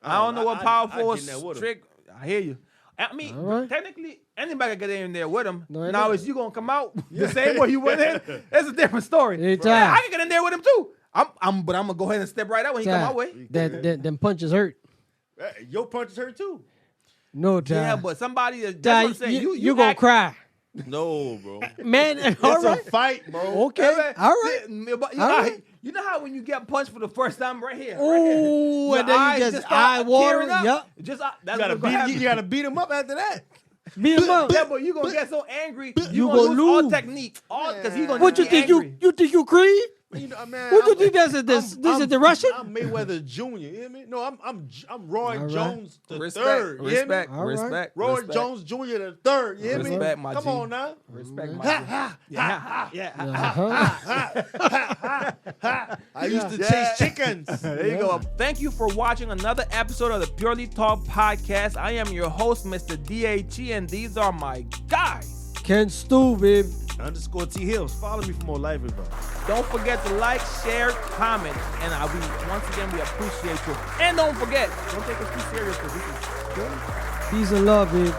S2: I don't know what
S3: I
S2: powerful
S3: get in there with him.
S2: trick. I hear you. I mean,
S1: All right.
S2: technically, anybody can get in there with him.
S1: No,
S2: Now,
S1: no.
S2: is you gonna come out the same way you went in? That's a different story.
S1: Anytime.
S2: Yeah, I can get in there with him too. But I'm gonna go ahead and step right out when he come my way.
S1: Them punches hurt.
S3: Your punches hurt too.
S1: No, Ty.
S2: Yeah, but somebody that's
S1: Ty,
S2: what I'm saying.
S1: you gonna cry.
S3: No, bro.
S1: Man,
S3: It's
S1: all right.
S3: a fight, bro.
S1: Okay. All right.
S2: But you,
S1: All
S2: know,
S1: right.
S2: you know how when you get punched for the first time right here,
S1: Ooh, and then you just eye water.
S2: Up.
S1: Yep.
S2: Just
S3: You
S2: that's
S3: gotta
S2: what's gonna happen.
S3: you gotta beat him up after that.
S1: Beat him up.
S2: Yeah, but you gonna get so angry,
S1: You
S2: gonna
S1: gonna
S2: lose all
S1: lose.
S2: technique, all because he gonna
S1: What you
S2: get
S1: think
S2: angry.
S1: you think you Creed?
S3: You know, man,
S1: What you think this is this is the Russian?
S3: I'm Mayweather Jr. You hear me? No, I'm Roy
S1: All right.
S3: Jones the
S2: Respect,
S3: third. You hear me?
S2: respect,
S1: All right.
S2: respect.
S3: Roy
S2: respect.
S3: Jones Jr. the third. You hear me?
S2: Respect, my
S3: Come
S2: G.
S3: on now.
S2: Respect my
S3: Ha,
S2: G.
S3: ha,
S1: Uh-huh.
S3: I used to chase chickens.
S2: There you go. Thank you for watching another episode of the Purely Talk podcast. I am your host, Mr. DHE, and these are my guys.
S1: Ken Stu, baby.
S3: _ T Hills. Follow me for more life advice.
S2: Don't forget to like, share, comment, and once again we appreciate you. And don't forget, don't take us too serious because this is good.
S1: Peace and love, baby.